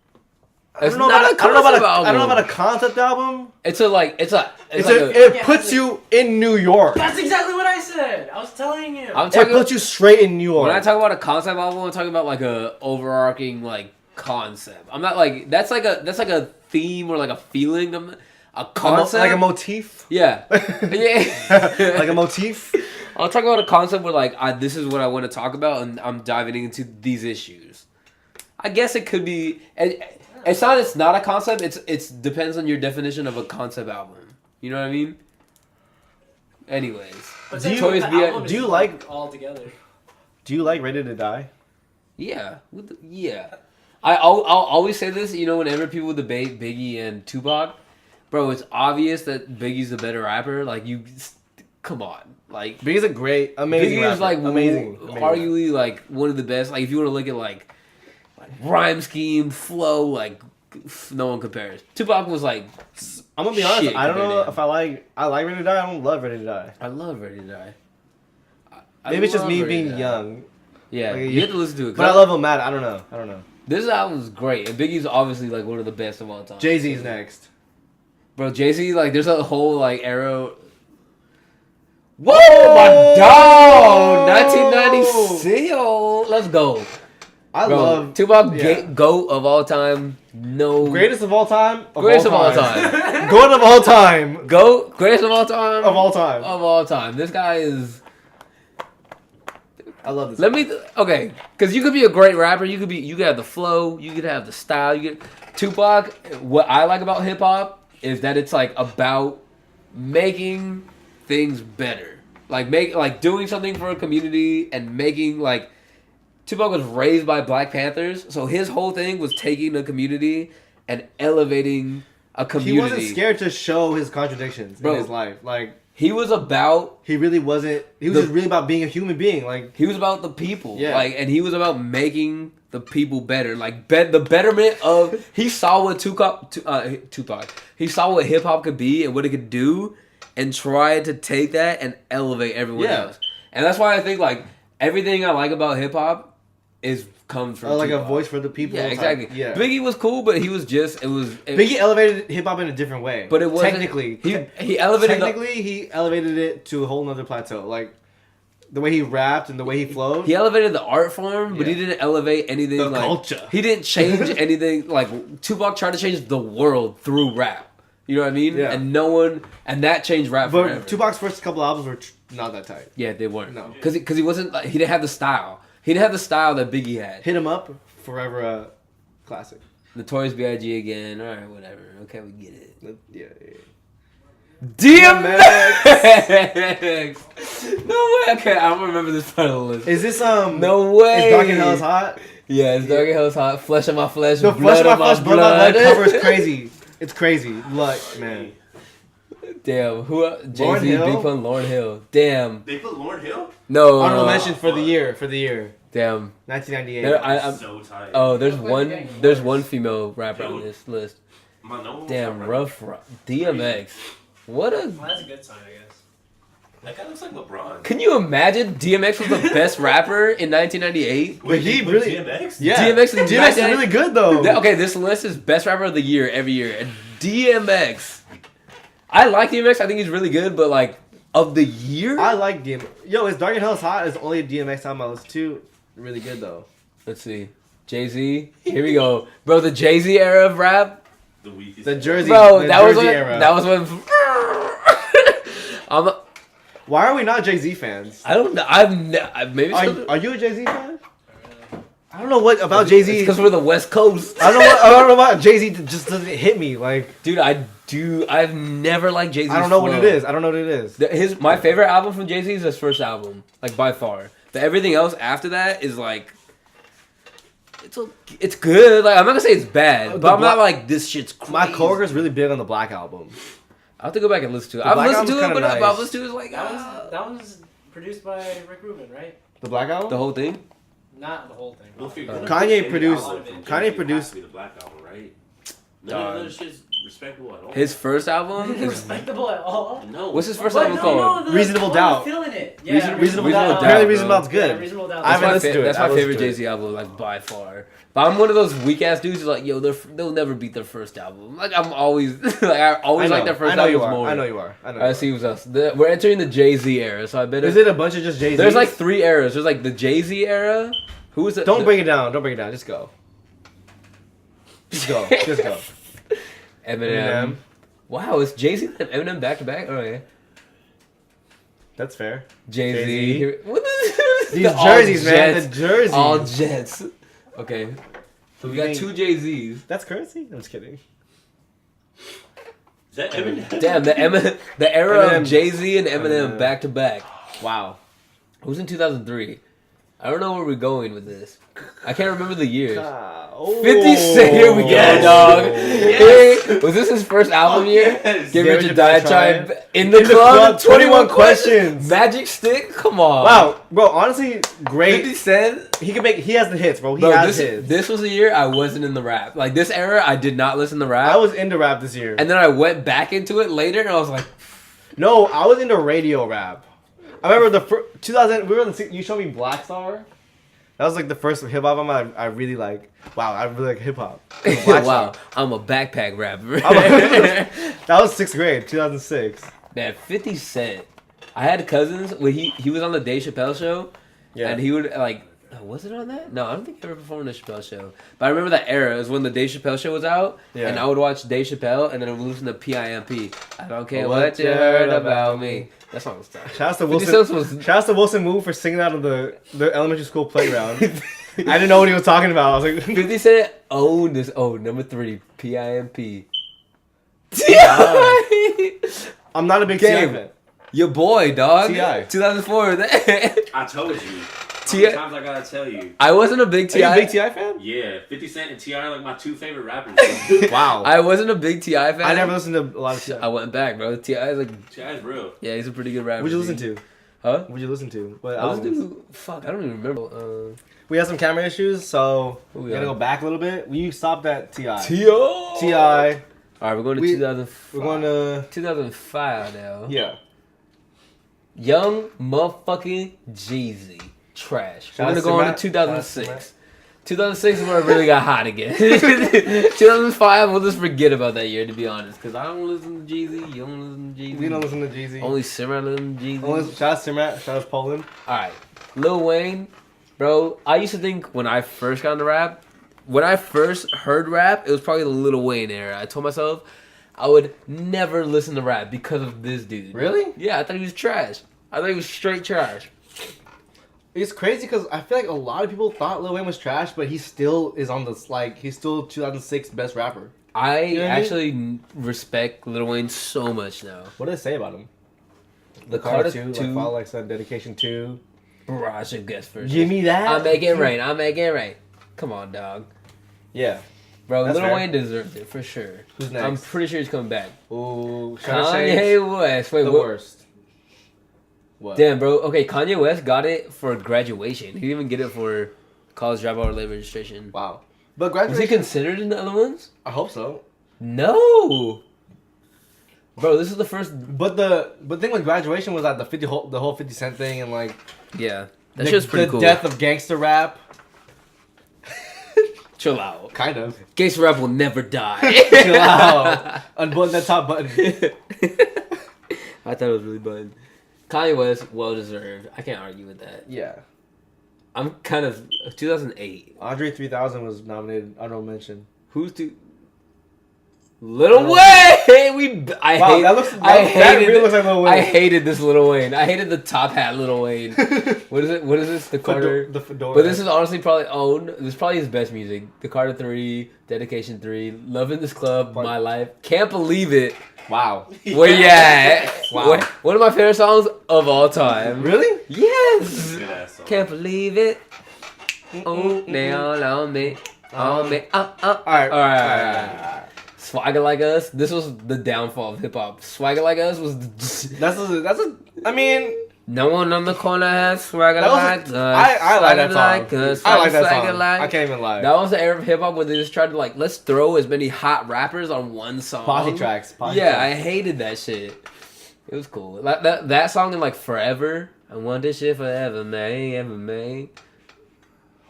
I It's don't know not about a I don't know about concept I don't know album. about a concept album. It's like It's a it puts you in New York. That's exactly what I said. I was telling you. I'm It talking. puts you straight in New York. When I talk about a concept album, I'm talking about like a overarching like concept. I'm not like that's like a theme or like a feeling. A concept, like a motif. Yeah, yeah. Like a motif. I'll talk about a concept where like this is what I want to talk about, and I'm diving into these issues. I guess it could be. It's not. It's not a concept. It's depends on your definition of a concept album. You know what I mean? Anyways, But Do you- the album do you is like- all together? Do you like Ready to Die? yeah, yeah. I'll always say this. You know, whenever people debate Biggie and Tupac, bro, it's obvious that Biggie's the better rapper. Like come on, like Biggie's a great, amazing Biggie is rapper. like amazing. arguably like one of the best. Like if you want to look at like rhyme scheme, flow, like no one compares. Tupac was like. I'm gonna be honest. Shit, I don't know compared to if I like Ready to Die. I don't love Ready to Die. I love Ready to Die. Maybe it's just love me Ready to being Die. young, Yeah, Like, you have to listen to it. but I love him mad. I don't know. This album's great, and Biggie's obviously like one of the best of all time. Jay-Z's next. Bro, Jay-Z, like, there's a whole like era. Whoa, my dog! 1996. Yo, let's go. I Bro, love Tupac, yeah. GOAT of all time. No. greatest of all time. Greatest of all time. GOAT of all time. GOAT, greatest of all time. Of all time. Of all time. This guy is. I love this. Okay, because you could be a great rapper. You could have the flow. You could have the style. Tupac. What I like about hip hop is that it's like about making things better. Like doing something for a community and making like. Tupac was raised by Black Panthers, so his whole thing was taking the community and elevating a community. He wasn't scared to show his contradictions Bro, in his life. Like he was about. he really wasn't. He was just really about being a human being. Like He was about the people. Yeah. And he was about making the people better. Like the betterment of. He saw what Tupac. He saw what hip hop could be and what it could do, and tried to take that and elevate everyone Yeah. else. And that's why I think like everything I like about hip hop comes from like Tupac. a voice for the people. Yeah, type. exactly. Yeah. Biggie was cool, but he was just Biggie elevated hip hop in a different way. But it wasn't technically. he elevated he elevated it to a whole nother plateau. Like the way he rapped and the way he flowed. he elevated the art form, but he Yeah. didn't elevate anything The like culture. He didn't change anything. Like Tupac tried to change the world through rap. You know what I mean? Yeah. And that changed rap But forever. Tupac's first couple albums were not that tight. Yeah, they weren't. No. Because he wasn't. Like, he didn't have the style. He didn't have the style that Biggie had. Hit 'Em Up, forever a classic. Notorious B.I.G. again. All right, whatever. Okay, we get it. Yeah. DMX. No way. Okay, I don't remember this part of the list. Is this No way. Is Dark and Hell is Hot? Yeah, it's Dark and Hell's Hot. Flesh of my flesh. The blood Flesh of My Flesh, Blood of My Blood cover is blood. crazy. It's crazy. Like, man. Damn, who? Lauryn Jay-Z, Hill? Big Pun, Lauryn Hill. Damn. They put Lauryn Hill? No. Honorable mention for the year. Damn. 1998. There, I'm, So tight. there's one female rapper on this list. No Damn, rough. DMX. What a. Well, that's a good sign, I guess. That guy looks like LeBron. Can you imagine DMX was the best rapper in 1998? But he they put really- DMX? Yeah. DMX is really good, though. Okay, this list is best rapper of the year every year. And DMX. I like DMX. I think he's really good, but like of the year, I like DMX. Yo, is Dark and Hell is Hot is only a DMX album on my list too. Really good though. let's see. Jay-Z. Here we go, bro. The Jay-Z era of rap, The weakest. The Jersey, bro. the That was Jersey when. era. That was when. Why are we not Jay Z fans? I don't know. Maybe. Are you a Jay Z fan? I don't know what about Jay Z. Because we're the West Coast. I don't know about Jay Z. Just doesn't hit me. Like, Dude, I've never liked Jay-Z. I don't know what it is. I don't know what it is. My favorite album from Jay-Z is his first album, like by far. But everything else after that is like, it's good. Like I'm not gonna say it's bad, but I'm not like this shit's crazy. My coworker's really big on the Black Album. I have to go back and listen to it. The I've Black listened to it, Album's but kinda I've nice. listened to it like That was produced by Rick Rubin, right? The Black Album. the whole thing. Not the whole thing. Well, if you're gonna Kanye pick any produced- album from Kanye Jay-Z, it has produced- to be the Black Album, right? None of those shit's respectable at all. His first album is Respectable at all? No. What's his first album called? Reasonable Doubt. Feeling it. Reasonable Doubt. Doubt, Apparently, bro. Reasonable Doubt's good. Yeah, Reasonable Doubt. I haven't listened to it. That's I my listened favorite to it. Jay-Z album, like by far. But I'm one of those weak ass dudes who's like, yo, they'll never beat their first album. Like I'm always I always like their first album more. I know you are. I see who's us. We're entering the Jay-Z era, so I bet. Is it a bunch of just Jay-Z? There's like 3 eras. There's like the Jay-Z era. Who is it? Don't break it down. Don't break it down. Just go. Just go. Just go. Eminem. Wow, it's Jay-Z and Eminem back to back. Oh yeah. That's fair. Jay-Z. What These jerseys, man. The jerseys. All Jets. Okay. So we got think- 2 Jay-Z's. That's currency? I'm just kidding. Is that Eminem? Damn, the era Eminem. of Jay-Z and Eminem Eminem. back to back. Wow. It was in 2003. I don't know where we're going with this. I can't remember the years. Oh. 50 Cent, here we go, Yes. dog. Yes. Hey, was this his first album year? Yes. Give Give Rich It a a Diatribe Diatribe. in the In the club. club, 21 questions. Magic Stick, come on. Wow, bro. Honestly, 50 great. Cent. He can make. He has the hits, bro. He Bro, has this, hits. this was a year I wasn't in the rap. Like this era, I did not listen to rap. I was into rap this year. And then I went back into it later, and I was like, No, I was into radio rap. I remember the 2000. We were in the. You showed me Black Star. That was like the first hip hop album I really like. Wow, I really like hip hop. wow, I'm a backpack rapper. That was 6th grade, 2006. Man, 50 Cent. I had cousins when he was on the Dave Chappelle show, Yeah. and he would like. Was it on that? No, I don't think he ever performed on the Chappelle show. But I remember that era. It was when the Dave Chappelle show was out, Yeah. and I would watch Dave Chappelle, and then I would listen to PIMP. I don't care What what you heard about me. That song was tough. Shout out to 50 Wilson. Cent was. Shout out to Wilson Wu for singing out of the elementary school playground. I didn't know what he was talking about. I was like, 50 Cent owned this. Oh, number 3, PIMP. I'm not a big Game. T.I. fan. Your boy, dog. T.I. 2004. I told you. How T.I. many times I gotta tell you? I wasn't a big Are you T.I. a big T.I. fan? Yeah, 50 Cent and T.I. are like my 2 favorite rappers. Wow. I wasn't a big T.I. fan. I never listened to a lot of T.I. I went back, bro. T.I. is like, T.I.'s real. yeah, he's a pretty good rapper. What'd you listen to? Huh? What'd you listen to? What I was albums? doing, fuck, I don't even remember. We had some camera issues, so Who we we're gonna on? go back a little bit. We stopped at T.I. T.O. T.I. Alright, we're going to We- 2005. We're going to 2005 now. yeah. Young motherfucking Jeezy. Trash. Shout We're out going to go on to to Matt. Shout out to 2006. 2006 is where it really got hot again. 2005, we'll just forget about that year, to be honest. Because I don't listen to Jeezy. You don't listen to Jeezy. We don't listen to Jeezy. Only Simmer listen to Jeezy. Shout out to Simrat. Shout out to Poland. Alright. Lil Wayne. Bro, I used to think when I first got into rap, when I first heard rap, it was probably the Lil Wayne era. I told myself I would never listen to rap because of this dude. Really? Yeah, I thought he was trash. I thought he was straight trash. It's crazy because I feel like a lot of people thought Lil Wayne was trash, but he still is on this, like, he's still 2006 best rapper. I You know what I mean? actually respect Lil Wayne so much now. What did it say about him? The Carter Carter 2, like Follow Like Sun, Dedication 2. Bro, I should guess first. Give me that. I make it rain. I make it rain. Come on, dog. Yeah. Bro, That's Lil fair. Wayne deserves it for sure. Who's next? I'm pretty sure he's coming back. Ooh, Shades. Kanye West. Wait, The what? worst. What? Damn, bro. Okay, Kanye West got it for graduation. He didn't even get it for college dropout or late registration. Wow. But Was he graduation. considered in the other ones? I hope so. No. Bro, this is the first. But the thing with graduation was that the whole 50 Cent thing and like Yeah, that the, shit's pretty the cool. death of gangster rap. Chill out. Kind of. Gangsta rap will never die. Chill out. Unbutton that top button. I thought it was really fun. Kanye West, well deserved. I can't argue with that. Yeah. I'm kind of 2008. Andre 3000 was nominated. Honorable mention. Who's to? Little Wayne. I Wow, hate. that looks. I That hated. really looks like Lil Wayne. I hated this Little Wayne. I hated the top hat Little Wayne. What is it? What is this? The Carter. The fedora. But this is honestly probably owned. This is probably his best music. The Carter 3, Dedication 3, Loving This Club, Fun. My Life. Can't believe it. Wow. Where you at? Wow. One of my favorite songs of all time. Really? Yes. Good ass song. Can't believe it. Oh, they all on me. On me. Alright. Alright. Swagger Like Us. This was the downfall of hip hop. Swagger Like Us was. That's a. I mean, No one on the corner has swagger That was like us. I like that song. Us, I like that swagger song. like- I can't even lie. That was the era of hip hop where they just tried to like let's throw as many hot rappers on one song. Posse tracks. Yeah, I hated that shit. It was cool. Like that song in like Forever. I want this shit forever, man, ever made.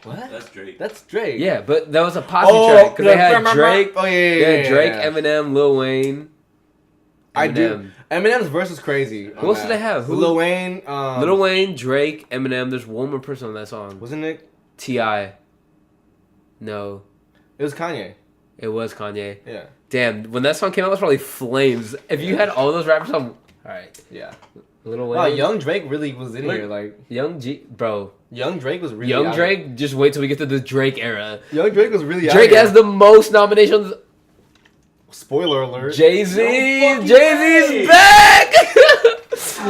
What? That's Drake. That's Drake. Yeah, but that was a posse track because they had Drake. Oh yeah. Drake, Eminem, Lil Wayne. I do. Eminem. Eminem's verse is crazy. Who else did they have? Lil Wayne. Lil Wayne, Drake, Eminem. There's one more person on that song. Wasn't it? T.I. No, It was Kanye. it was Kanye. Yeah. Damn, when that song came out, it was probably flames. If you had all those rappers on, all right, Yeah. Lil Wayne, Wow, Young Drake really was in Look- here. Like Young G, bro, Young Drake was really. Young out. Drake. Just wait till we get to the Drake era. Young Drake was really. Drake out has the most nominations. Spoiler alert. Jay Z, No fucking Jay way. Z's back.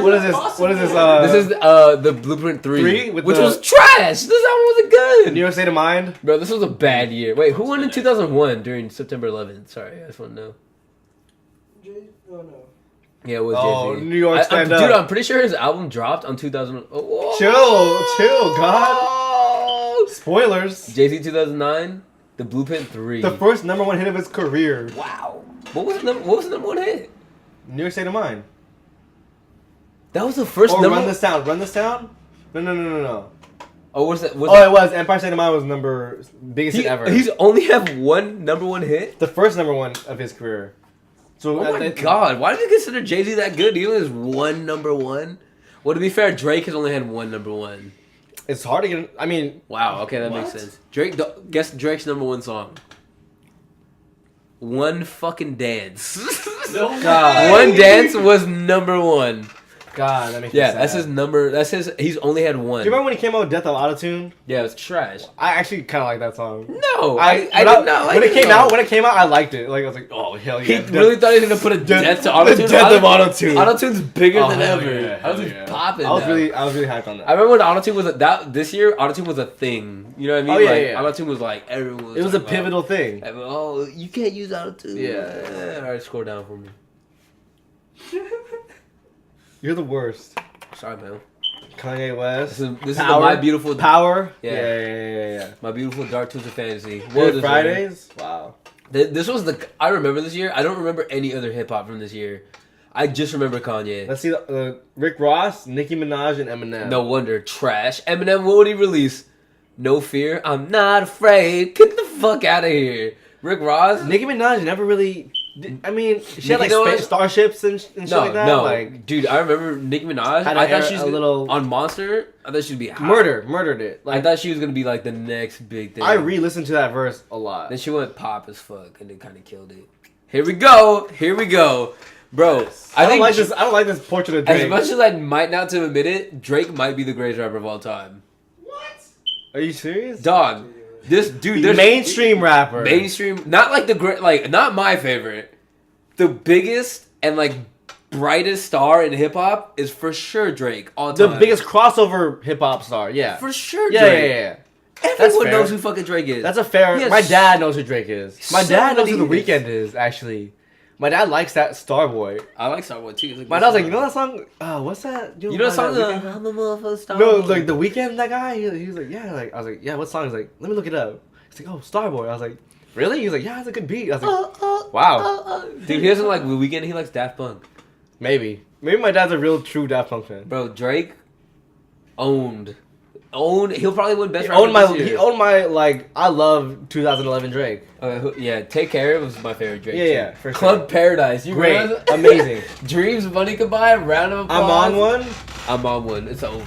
What is this? What is this? This is the Blueprint 3, Three with which the- was trash. This album wasn't good. New York State of Mind. Bro, this was a bad year. Wait, who won in 2001 during September 11th? Sorry, I just want to know. Yeah, it was Oh, Jay-Z. New York Stand Up. Dude, I'm pretty sure his album dropped on 2000. Oh, Chill, God. Oh. Spoilers. Jay-Z 2009, The Blueprint 3. The first #1 hit of his career. Wow. What was the number one hit? New York State of Mind. That was the first Or number. Run This Town. Run This Town? No. Oh, what's that? It was. Empire State of Mind was biggest hit ever. He's only have one number one hit. the first #1 of his career. So Oh my god, why do you consider Jay-Z that good? He only has one number one. Well, to be fair, Drake has only had one number one. It's hard to get. I mean, Wow, okay, that makes What? sense. Drake, guess Drake's number one song. One fucking dance. No God. One dance was number one. God, that makes me Yeah, sad. that's his number. That's his. He's only had one. Do you remember when he came out with Death of Autotune? Yeah, it's trash. I actually kind of like that song. No, I did not like when it came though. out. When it came out, I liked it. Like I was like, oh hell He yeah! really thought he was gonna put a death to The autotune. death of autotune. Autotune's bigger Oh, than hell ever. yeah, hell Autotune's yeah. popping. I was now. really hyped on I that. remember when autotune was this year. Autotune was a thing. You know what I mean? Oh, yeah, like, yeah. Autotune was like everyone. It was a talking about. pivotal thing. Like, oh, you can't use autotune. Yeah. All right, score down for me. You're the worst. Sorry, man. Kanye West. This is Power. my beautiful Power. Yeah. Yeah. my beautiful Dark Twisted Fantasy. What was Good this Fridays. Wow. one? This was the. I remember this year. I don't remember any other hip hop from this year. I just remember Kanye. Let's see. Rick Ross, Nicki Minaj, and Eminem. No wonder. Trash. Eminem, what would he release? No Fear. I'm not afraid. Get the fuck out of here. Rick Ross. Nicki Minaj never really. I mean, she had like Nicki Minaj- starships and shit No, like that. no, Like dude. I remember Nicki Minaj. Had I a- thought she was a little- on Monster. I thought she'd be hot. murdered it. I Like thought she was gonna be like the next big thing. I re-listened to that verse a lot. Then she went pop as fuck, and it kind of killed it. Here we go, bro. I don't like Dra- this. I don't like this portrait of As Drake. much as I might not to admit it, Drake might be the greatest rapper of all time. Are you serious? Dog, this dude, there's Mainstream rapper. mainstream, not like the great, like not my favorite. The biggest and like brightest star in hip hop is for sure Drake. All The time. biggest crossover hip hop star. Yeah. for sure. Yeah, Drake. yeah. Everyone fair. knows who fucking Drake is. That's a fair. He has My dad knows who Drake is. My so dad knows many who The hits. Weeknd is. Actually, my dad likes that Starboy. I like Starboy too. It's a My good dad's like, song. you know that song? What's that? You know that song? Weeknd? I'm the motherfucker Starboy. No, like The Weeknd. That guy. He was like, yeah. Like I was like, yeah. What song? He's like, let me look it up. He's like, oh, Starboy. I was like, really? He's like, yeah, it's a good beat. I was like, wow. Dude, he doesn't like The Weeknd. He likes Daft Punk. Maybe my dad's a real true Daft Punk fan. Bro, Drake owned. He'll probably win best He rapper owned my. this year. He owned my like. I love 2011 Drake. Yeah, Take Care was my favorite Drake. Yeah, too. yeah, for Club sure. Paradise. You Great, remember that? amazing. Dreams Money Could Buy. Round of applause. I'm on one. I'm on one. It's over.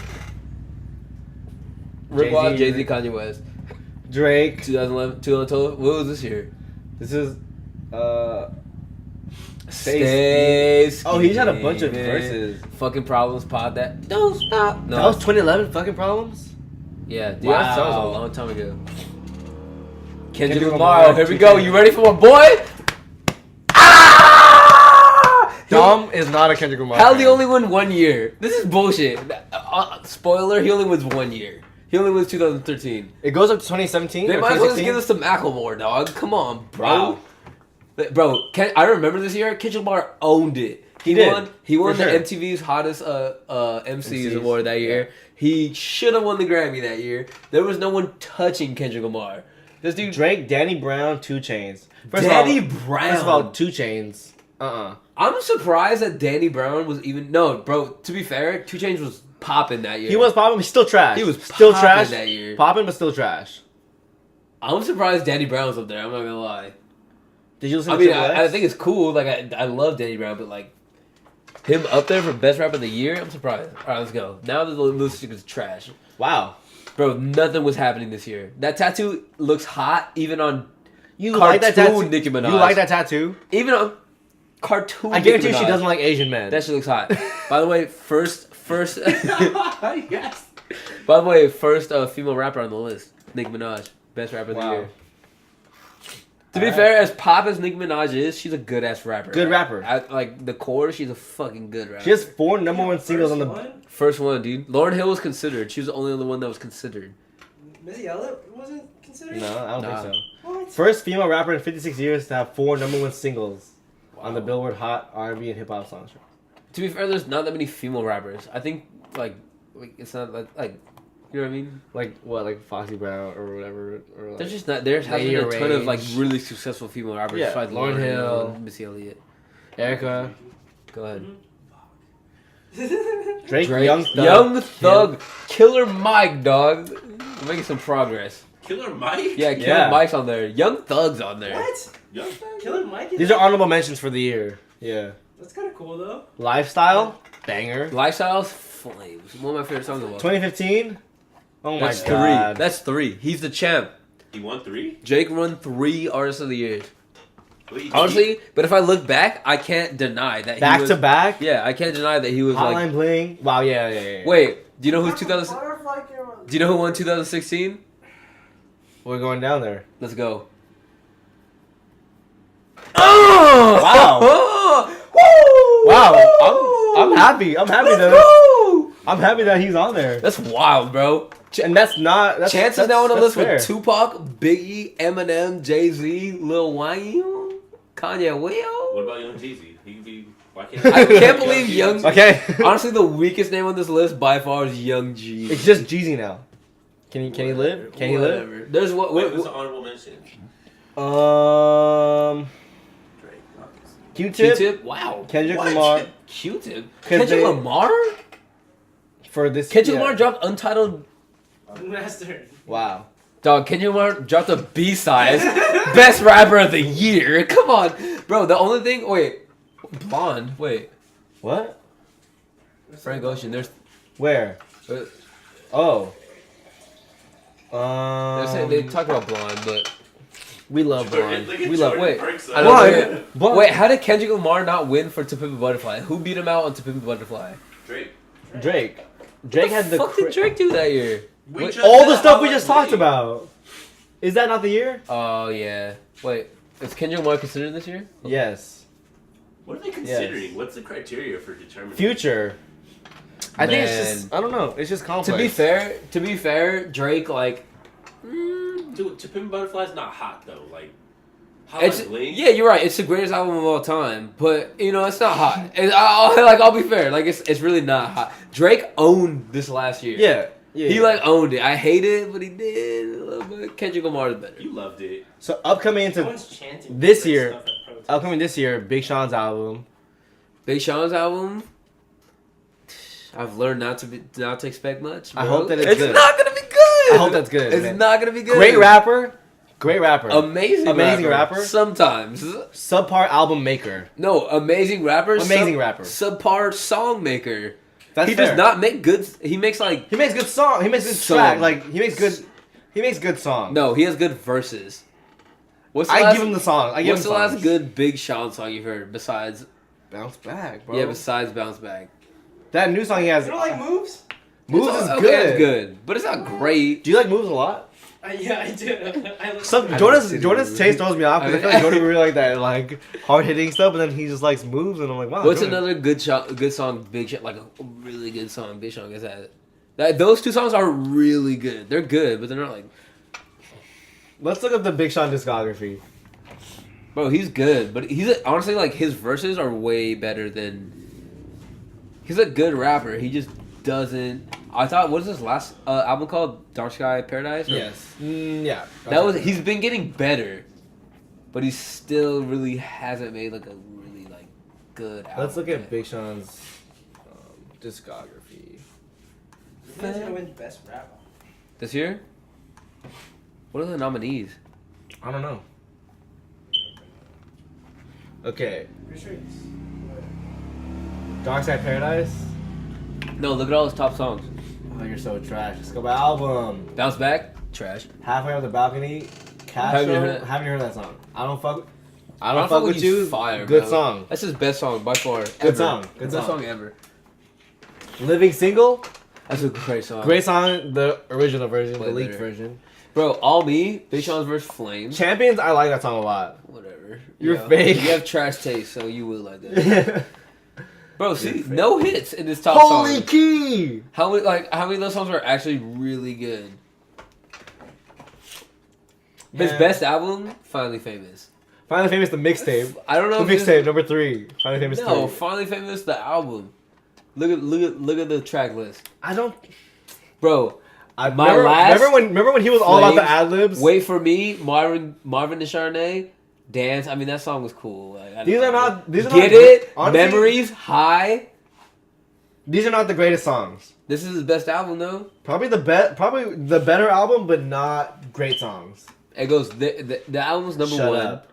Rick Jay-Z. Ross, Jay-Z, Kanye West. Drake. 2011, 2012. What was this year? This is. Stay. Oh, he's had a bunch of Scheming. verses. Fucking Problems Pod that. Don't stop. No. That was 2011. Fucking Problems. Yeah, dude, Wow. that was a long time ago. Kendrick Kendrick Lamar, Lamar, here we go. 2K. You ready for my boy? Ah! Dom is not a Kendrick Lamar. How fan. he only won 1 year? This is bullshit. Spoiler: he only wins 1 year. He only wins 2013. It goes up to 2017. They or might as well just 2016? give us some Macklemore, dog. Come on, bro. Wow. Bro, I remember this year. Kendrick Lamar owned it. He did. He won For the sure. MTV's hottest MCs MCs, award that year. He should have won the Grammy that year. There was no one touching Kendrick Lamar. This dude Drake, Danny Brown, 2 Chainz. Danny Brown. First of all, 2 Chainz. I'm surprised that Danny Brown was even bro. To be fair, 2 Chainz was popping that year. He was popping, but still trash. He was still popping trash that year. Popping, but still trash. I'm surprised Danny Brown's up there. I'm not gonna lie. Did you listen I to mean, Triple X? I think it's cool. Like I love Danny Brown, but like him up there for best rap of the year, I'm surprised. All right, let's go. Now the list is trash. Wow. Bro, nothing was happening this year. That tattoo looks hot, even on You cartoon like that tattoo? Nicki Minaj. You like that tattoo? Even on cartoon. I guarantee Nicki she Minaj. doesn't like Asian men. That shit looks hot. By the way, first. Yes. By the way, first female rapper on the list, Nicki Minaj, best rapper of the Wow. year. To be fair, as pop as Nicki Minaj is, she's a good ass rapper. Good rapper. At like the core, she's a fucking good rapper. She has 4 #1 singles on the. One? First one, dude. Lauryn Hill was considered. She was the only other one that was considered. Missy Elliott wasn't considered. No, I don't Nah. think so. What? First female rapper in 56 years to have 4 #1 singles on the Billboard Hot R&B and Hip Hop Songs chart. To be fair, there's not that many female rappers. I think like it's not like you know what I mean. Like what? Like Foxy Brown or whatever. Or like, There's just not. There hasn't Lady been a ton of like Range. really successful female rappers. Yeah, besides Lauryn Hill. and Missy Elliott. Erica, Go ahead. Drake, Drake, Young Thug. Young Thug, Killer Mike, dog. We're making some progress. Killer Mike? Yeah, Killer Yeah. Mike's on there. Young Thug's on there. What? Young Killer Mike? Is These are honorable mentions for the year. Yeah. That's kind of cool though. Lifestyle, banger. Lifestyles, flames. One of my favorite songs of all. 2015. Oh my That's god. 3. That's 3. He's the champ. He won 3? Jake won 3 Artists of the Year. Wait, Honestly, but if I look back, I can't deny that he Back was, to back. Yeah, I can't deny that he was like. Hotline Bling. Wow. Yeah. Wait, do you know who's 2000? Do you know who won 2016? We're going down there. Let's go. Oh! Wow. Woo! Wow. I'm happy. I'm happy Let's that go! I'm happy that he's on there. That's wild, bro. And that's not. That's, Chance is that's, now on the that's list fair. with Tupac, Biggie, Eminem, Jay-Z, Lil Wayne, Kanye What Will. about Young Jeezy? He can be. Why can't I can't believe Young. Okay. Honestly, the weakest name on this list by far is Young G. It's just Jeezy now. Can he live? Can he live? Whatever. There's what? Wait, Wait, who's the honorable mention? Drake. Q-Tip, Q-Tip. Wow. Kendrick What? Lamar Q-Tip. 'Cause Kendrick they- Lamar. for this. Kendrick yeah. Lamar dropped Untitled. Master. Wow. Dog, Kendrick Lamar dropped a B-side. Best rapper of the year. Come on, bro. The only thing. Wait, Blonde. Wait, What? Frank Ocean. There's. Where? They Oh. they talk about Blonde, but We love Blonde. Look at We love. Jordan wait. Burke's I on don't Blonde. there. know. Blonde. Wait, how did Kendrick Lamar not win for To Pimp a Butterfly? Who beat him out on To Pimp a Butterfly? Drake. Drake. Drake had the. Fuck did Drake do that year? We Wait, just All said the stuff we Hotline just talked Bling. about. Is that not the year? Oh yeah. Wait, is Kendrick Lamar considered this year? Yes. What are they considering? What's the criteria for determining? Future. I think it's Man. just. I don't know. It's just complex. To be fair, Drake like. To Pimp a Butterfly's not hot though. Like, It's, Hotline Bling. yeah, you're right. It's the greatest album of all time, but you know it's not hot. I'll be fair. Like it's really not hot. Drake owned this last year. Yeah. Yeah. He like owned it. I hate it, but he did a little bit. Kendrick Lamar is better. You loved it. So upcoming into Someone's chanting this Drake year- stuff at protests. upcoming this year, Big Sean's album. Big Sean's album. I've learned not to expect much. I bro. hope that it's good. not gonna be good. I hope that's good. It's man. not gonna be good. Great rapper. Great rapper. Amazing rapper. Sometimes. Subpar album maker. No, amazing rapper. Amazing rapper. Subpar song maker. That's he fair. does not make good. He makes like He makes good song. He makes good Song. track. Like he makes good. He makes good songs. no. He has good verses. What's the I last, give him the song. I give What's him the last songs. good Big Sean song you've heard besides? Bounce back, bro. Yeah, besides Bounce Back. that new song he has. You don't like moves? Moves It's is okay, good. It's good, but it's not great. Do you like Moves a lot? Yeah, I do. I listen Some to it. Jordan's taste throws me off because I feel like Jordan really like that like hard hitting stuff, but then he just likes moves, and I'm like, wow. What's Jordan. another good song? Big Sean, like a really good song. Big Sean has had. Those two songs are really good. They're good, but they're not like. Let's look up the Big Sean discography. Bro, he's good, but honestly like his verses are way better than. He's a good rapper. He just doesn't. I thought, what is his last album called? Dark Sky Paradise? Yes. Yeah. He's been getting better, but he still really hasn't made like a really like good album. Let's look at Big Sean's discography. Who is gonna win best rap album? This year? What are the nominees? I don't know. Okay. Pretty sure it's. Dark Side Paradise? No, look at all his top songs. Oh, you're so trash. Let's go by album. Bounce Back, trash. Halfway Up the Balcony. Castro. Haven't you heard that song? I don't fuck with you. Fire, good bro. song. That's his best song by far. Good song. Good Best song. song ever. Living Single. That's a great song. Great song. The original version, Way the leaked better. version. Bro, All Me, Big Sean's verse Flames. Champions. I like that song a lot. Whatever. You're Yo, fake. You have trash taste, so you will like that. Bro, see, no hits in this top Holy song. key. How many of those songs are actually really good? His Man. best album, Finally Famous. Finally Famous, the mixtape. I don't know The if mixtape number 3. Finally Famous. No, 3. Finally Famous, the album. Look at the track list, I don't. bro. Remember when he was all about the ad libs. Wait for Me, Marvin and Chardonnay, Dance. I mean, that song was cool. Like, These are not. Get not, it? honestly, Memories, High. These are not the greatest songs. This is his best album, though. Probably the better album, but not great songs. It goes. The album's number Shut 1. up.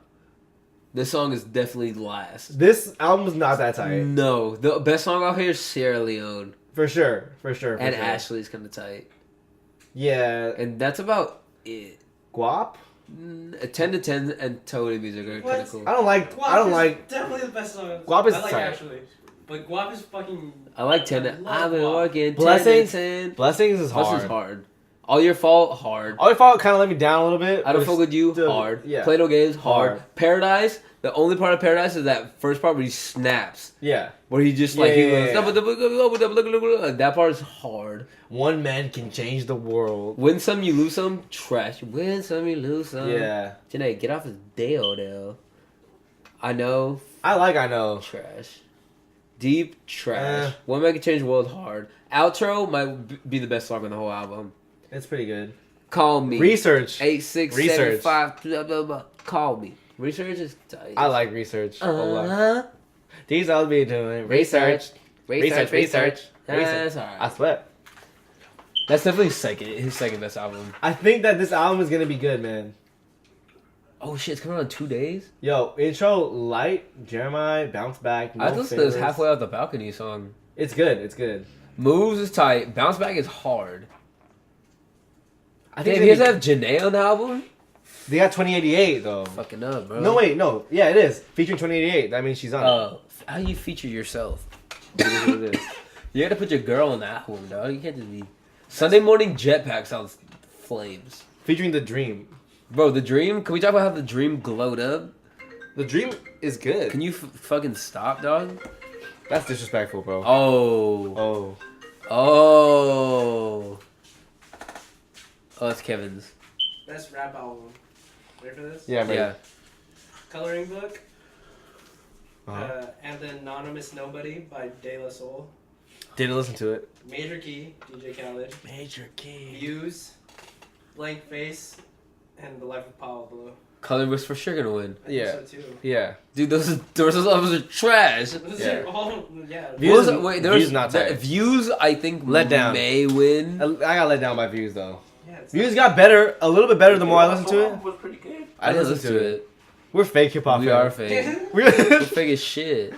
This song is definitely last. This album's not that tight. No, the best song out here is Sierra Leone, For sure. and sure. Ashley's kind of tight, Yeah. and that's about it. Guap? 10 to 10 and Toady music are kind of cool. I don't like. Definitely the best song. Guap is I like tight. actually, but Guap is fucking. I like 10. I love I've been Guap. working. Blessings? 10 to 10. Blessings is hard. Blessings hard. All Your Fault, hard. All Your Fault kind of let me down a little bit. I Don't but Fuck With You, still- hard. Yeah. Play-Doh Games, hard. Hard. Paradise, the only part of Paradise is that first part where he snaps. Yeah. Where he just like, Yeah. that part is hard. One man can change the world. Win some, you lose some, trash. Win some, you lose some. Yeah. Janae, get off his Dale. I know, I know. trash. Deep, trash. Eh. One Man Can Change the World, hard. Outro might be the best song on the whole album. It's pretty good. Call Me. Research. 8675, blah, blah, blah. Call Me. Research is tight. I like research. Hold on. Uh-huh. These I'll be doing research. Research. That's alright. I swear. That's definitely his second best album. I think that this album is gonna be good, man. Oh shit, it's coming out in 2 days? Yo, intro light, Jeremiah, bounce back. No I listened to this favorites. halfway out the balcony song. It's good. It's good. Moves is tight. Bounce Back is hard. I Damn, think he doesn't have Janae on the album? they got 2088 though. Fucking up, bro. No, wait, no. Yeah, it is featuring 2088. That means she's on it. How you feature yourself? It is what it is. You gotta put your girl on the album, dog. You can't just be. Sunday Morning Jetpack sounds flames. Featuring the Dream. Bro, The Dream? Can we talk about how The Dream glowed up? The Dream is good. Can you fucking stop, dog? That's disrespectful, bro. Oh. Oh. Oh, it's Kevin's. Best rap album. Ready for this? Yeah, man. Yeah. Coloring Book. Uh-huh. And then Anonymous Nobody by De La Soul. Didn't listen to it. Major Key, DJ Khaled. Major key. Views. Blank Face. And The Life of Pablo. Color was for sure gonna win. I think Yeah. So too. Yeah. Dude, those albums are trash. Those Yeah. are all, yeah. Views- What was it? Wait, there Views was not the- tight. Views, I think, Let down. may win. I got let down by Views though. Yeah, it's Views got better, a little bit better the more I listened to it. Was pretty good. I didn't listen to it. We're fake hip hop. We are fake. We're We're fake as shit.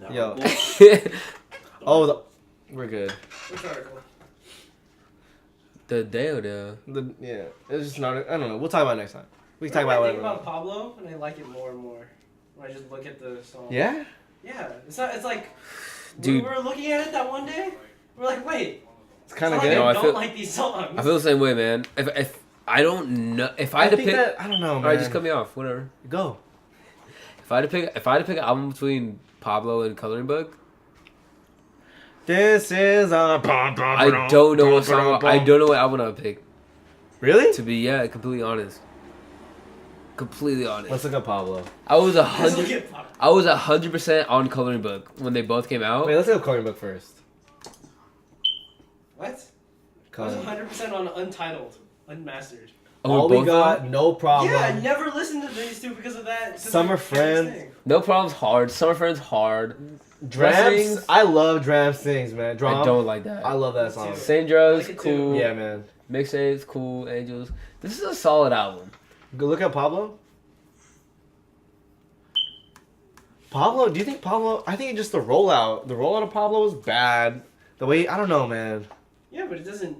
No. Yo. the we're good. Which article? Deodo. Yeah, it's just not. I don't know. We'll talk about it next time. We can talk about I think whatever. about Pablo, and I like it more and more. When I just look at the song. Yeah. Yeah. It's not. It's like. Dude. We were looking at it that one day. We're like, wait. It's kind of It's not good. No, like I I don't feel- like these songs. I feel the same way, man. If I don't know, if I I had to think pick, that I don't know, man. alright, just cut me off. Whatever. Go. If I had to pick an album between Pablo and Coloring Book, This is a. I don't know what song. I don't know what album I would pick. Really? To be completely honest. Completely honest. Let's look up Pablo. I was Let's look at Pablo. 100% on Coloring Book when they both came out. Wait, let's look up Coloring Book first. What? I was 100% on Untitled, Unmastered. All we got, No Problem. Yeah, I never listened to these two because of that. Summer Friends. No Problem's hard. Summer Friends hard. Drams. I love Drams Things, man. Drum. I don't like that. I love that song. Saint Drugs, like it cool. too. Yeah, man. Mixtapes, cool. Angels. This is a solid album. Go look at Pablo. Pablo, do you think Pablo? I think just the rollout. The rollout of Pablo was bad. The way I don't know, man. Yeah, but it doesn't.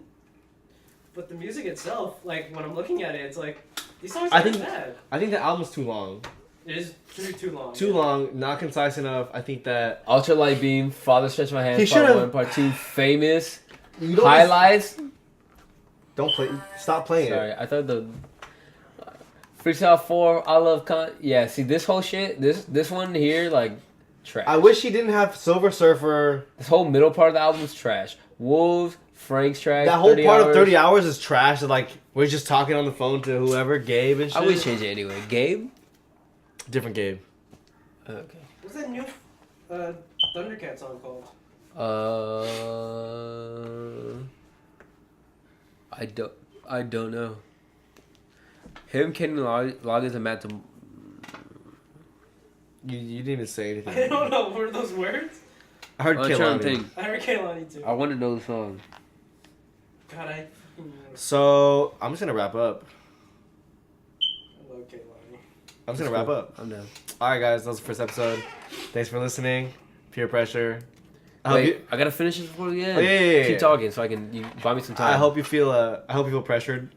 But the music itself, like when I'm looking at it, it's like these songs I aren't think- bad. I think the album's too long. It is too long. Too long, not concise enough. I think that Ultra Light Beam, Father Stretch My Hand, He Part should've- 1, Part 2, Famous, you don't Highlights. Don't play. Stop playing Sorry, it. I thought the Freestyle 4, I Love Yeah, see this whole shit, this one here, like, trash. I wish he didn't have Silver Surfer. This whole middle part of the album is trash. Wolves, Frank's track. That whole 30 part hours. of 30 Hours is trash. Like we're just talking on the phone to whoever, Gabe and shit. I would change it anyway. Gabe? Different Gabe. Okay. What's that new Thundercat song called? I don't know. Him, Kenny Loggins, and Matt. You didn't even say anything. I don't know. What are those words? I heard I'm trying to Kehlani. think. I heard Kaylani too. I want to know the song. God, I So I'm just gonna wrap up. love Kaylani. I'm just gonna wrap up. I'm done. All right, guys, that was the first episode. Thanks for listening. Peer pressure. I hope Wait, you- I gotta finish this before we end. Oh, yeah. Keep talking so you buy me some time. I hope you feel. I hope you feel pressured.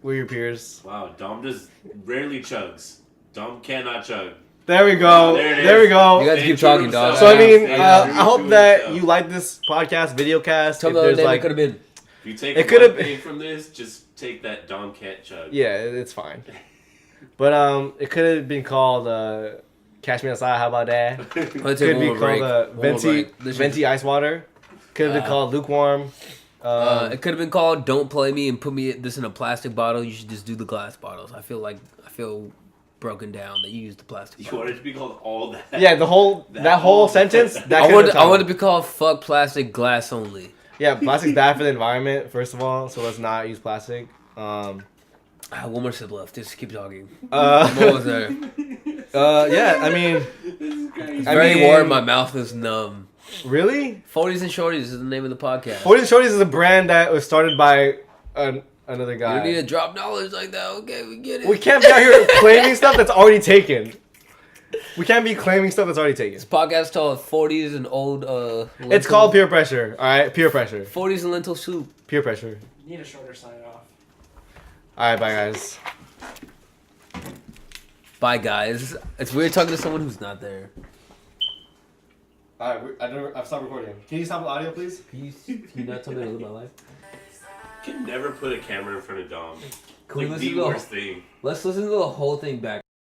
We're your peers. Wow, Dom just rarely chugs. Dom cannot chug. There we go. There it is. There we go. You guys Stay keep true to talking, dog. himself. So I mean, Stay I true hope to that himself. you like this podcast, video cast. Tell If me the there's name like, it could have been. If you take It one could've- thing from this, just take that Dom can't chug. yeah, it's fine. But it could have been called "Catch Me Outside." How about that? Let's Could take be one more called break. One more Venti break. This Venti Ice Water. Could have been called Lukewarm. It could have been called "Don't Play Me" and put me this in a plastic bottle. You should just do the glass bottles. I feel broken down that you used the plastic You bottle. want it to be called all that? Yeah, that whole sentence. That I could've wanted been I wanted titled. to be called "Fuck Plastic Glass Only." Yeah, plastic's bad for the environment. First of all, so let's not use plastic. I have one more sip left. Just keep talking. Uh, I'm almost there. yeah, I mean, It's I very mean- warm. My mouth is numb. really? 40s and Shorties is the name of the podcast. 40 Shorties is a brand that was started by another You guy. don't need to drop knowledge like that. Okay, we get it. We can't be out here claiming stuff that's already taken. We can't be claiming stuff that's already taken. This podcast called 40s and old. It's called peer pressure. All right, peer pressure. 40s and lentil soup. Peer pressure. Need a shorter sign off. All right, bye guys. Bye, guys. It's weird talking to someone who's not there. All right, I've stopped recording. Can you stop the audio, please? Peace. Can you not tell me to live my life? You can never put a camera in front of Dom. Can we Like listen the to the worst thing. Let's listen to the whole thing back.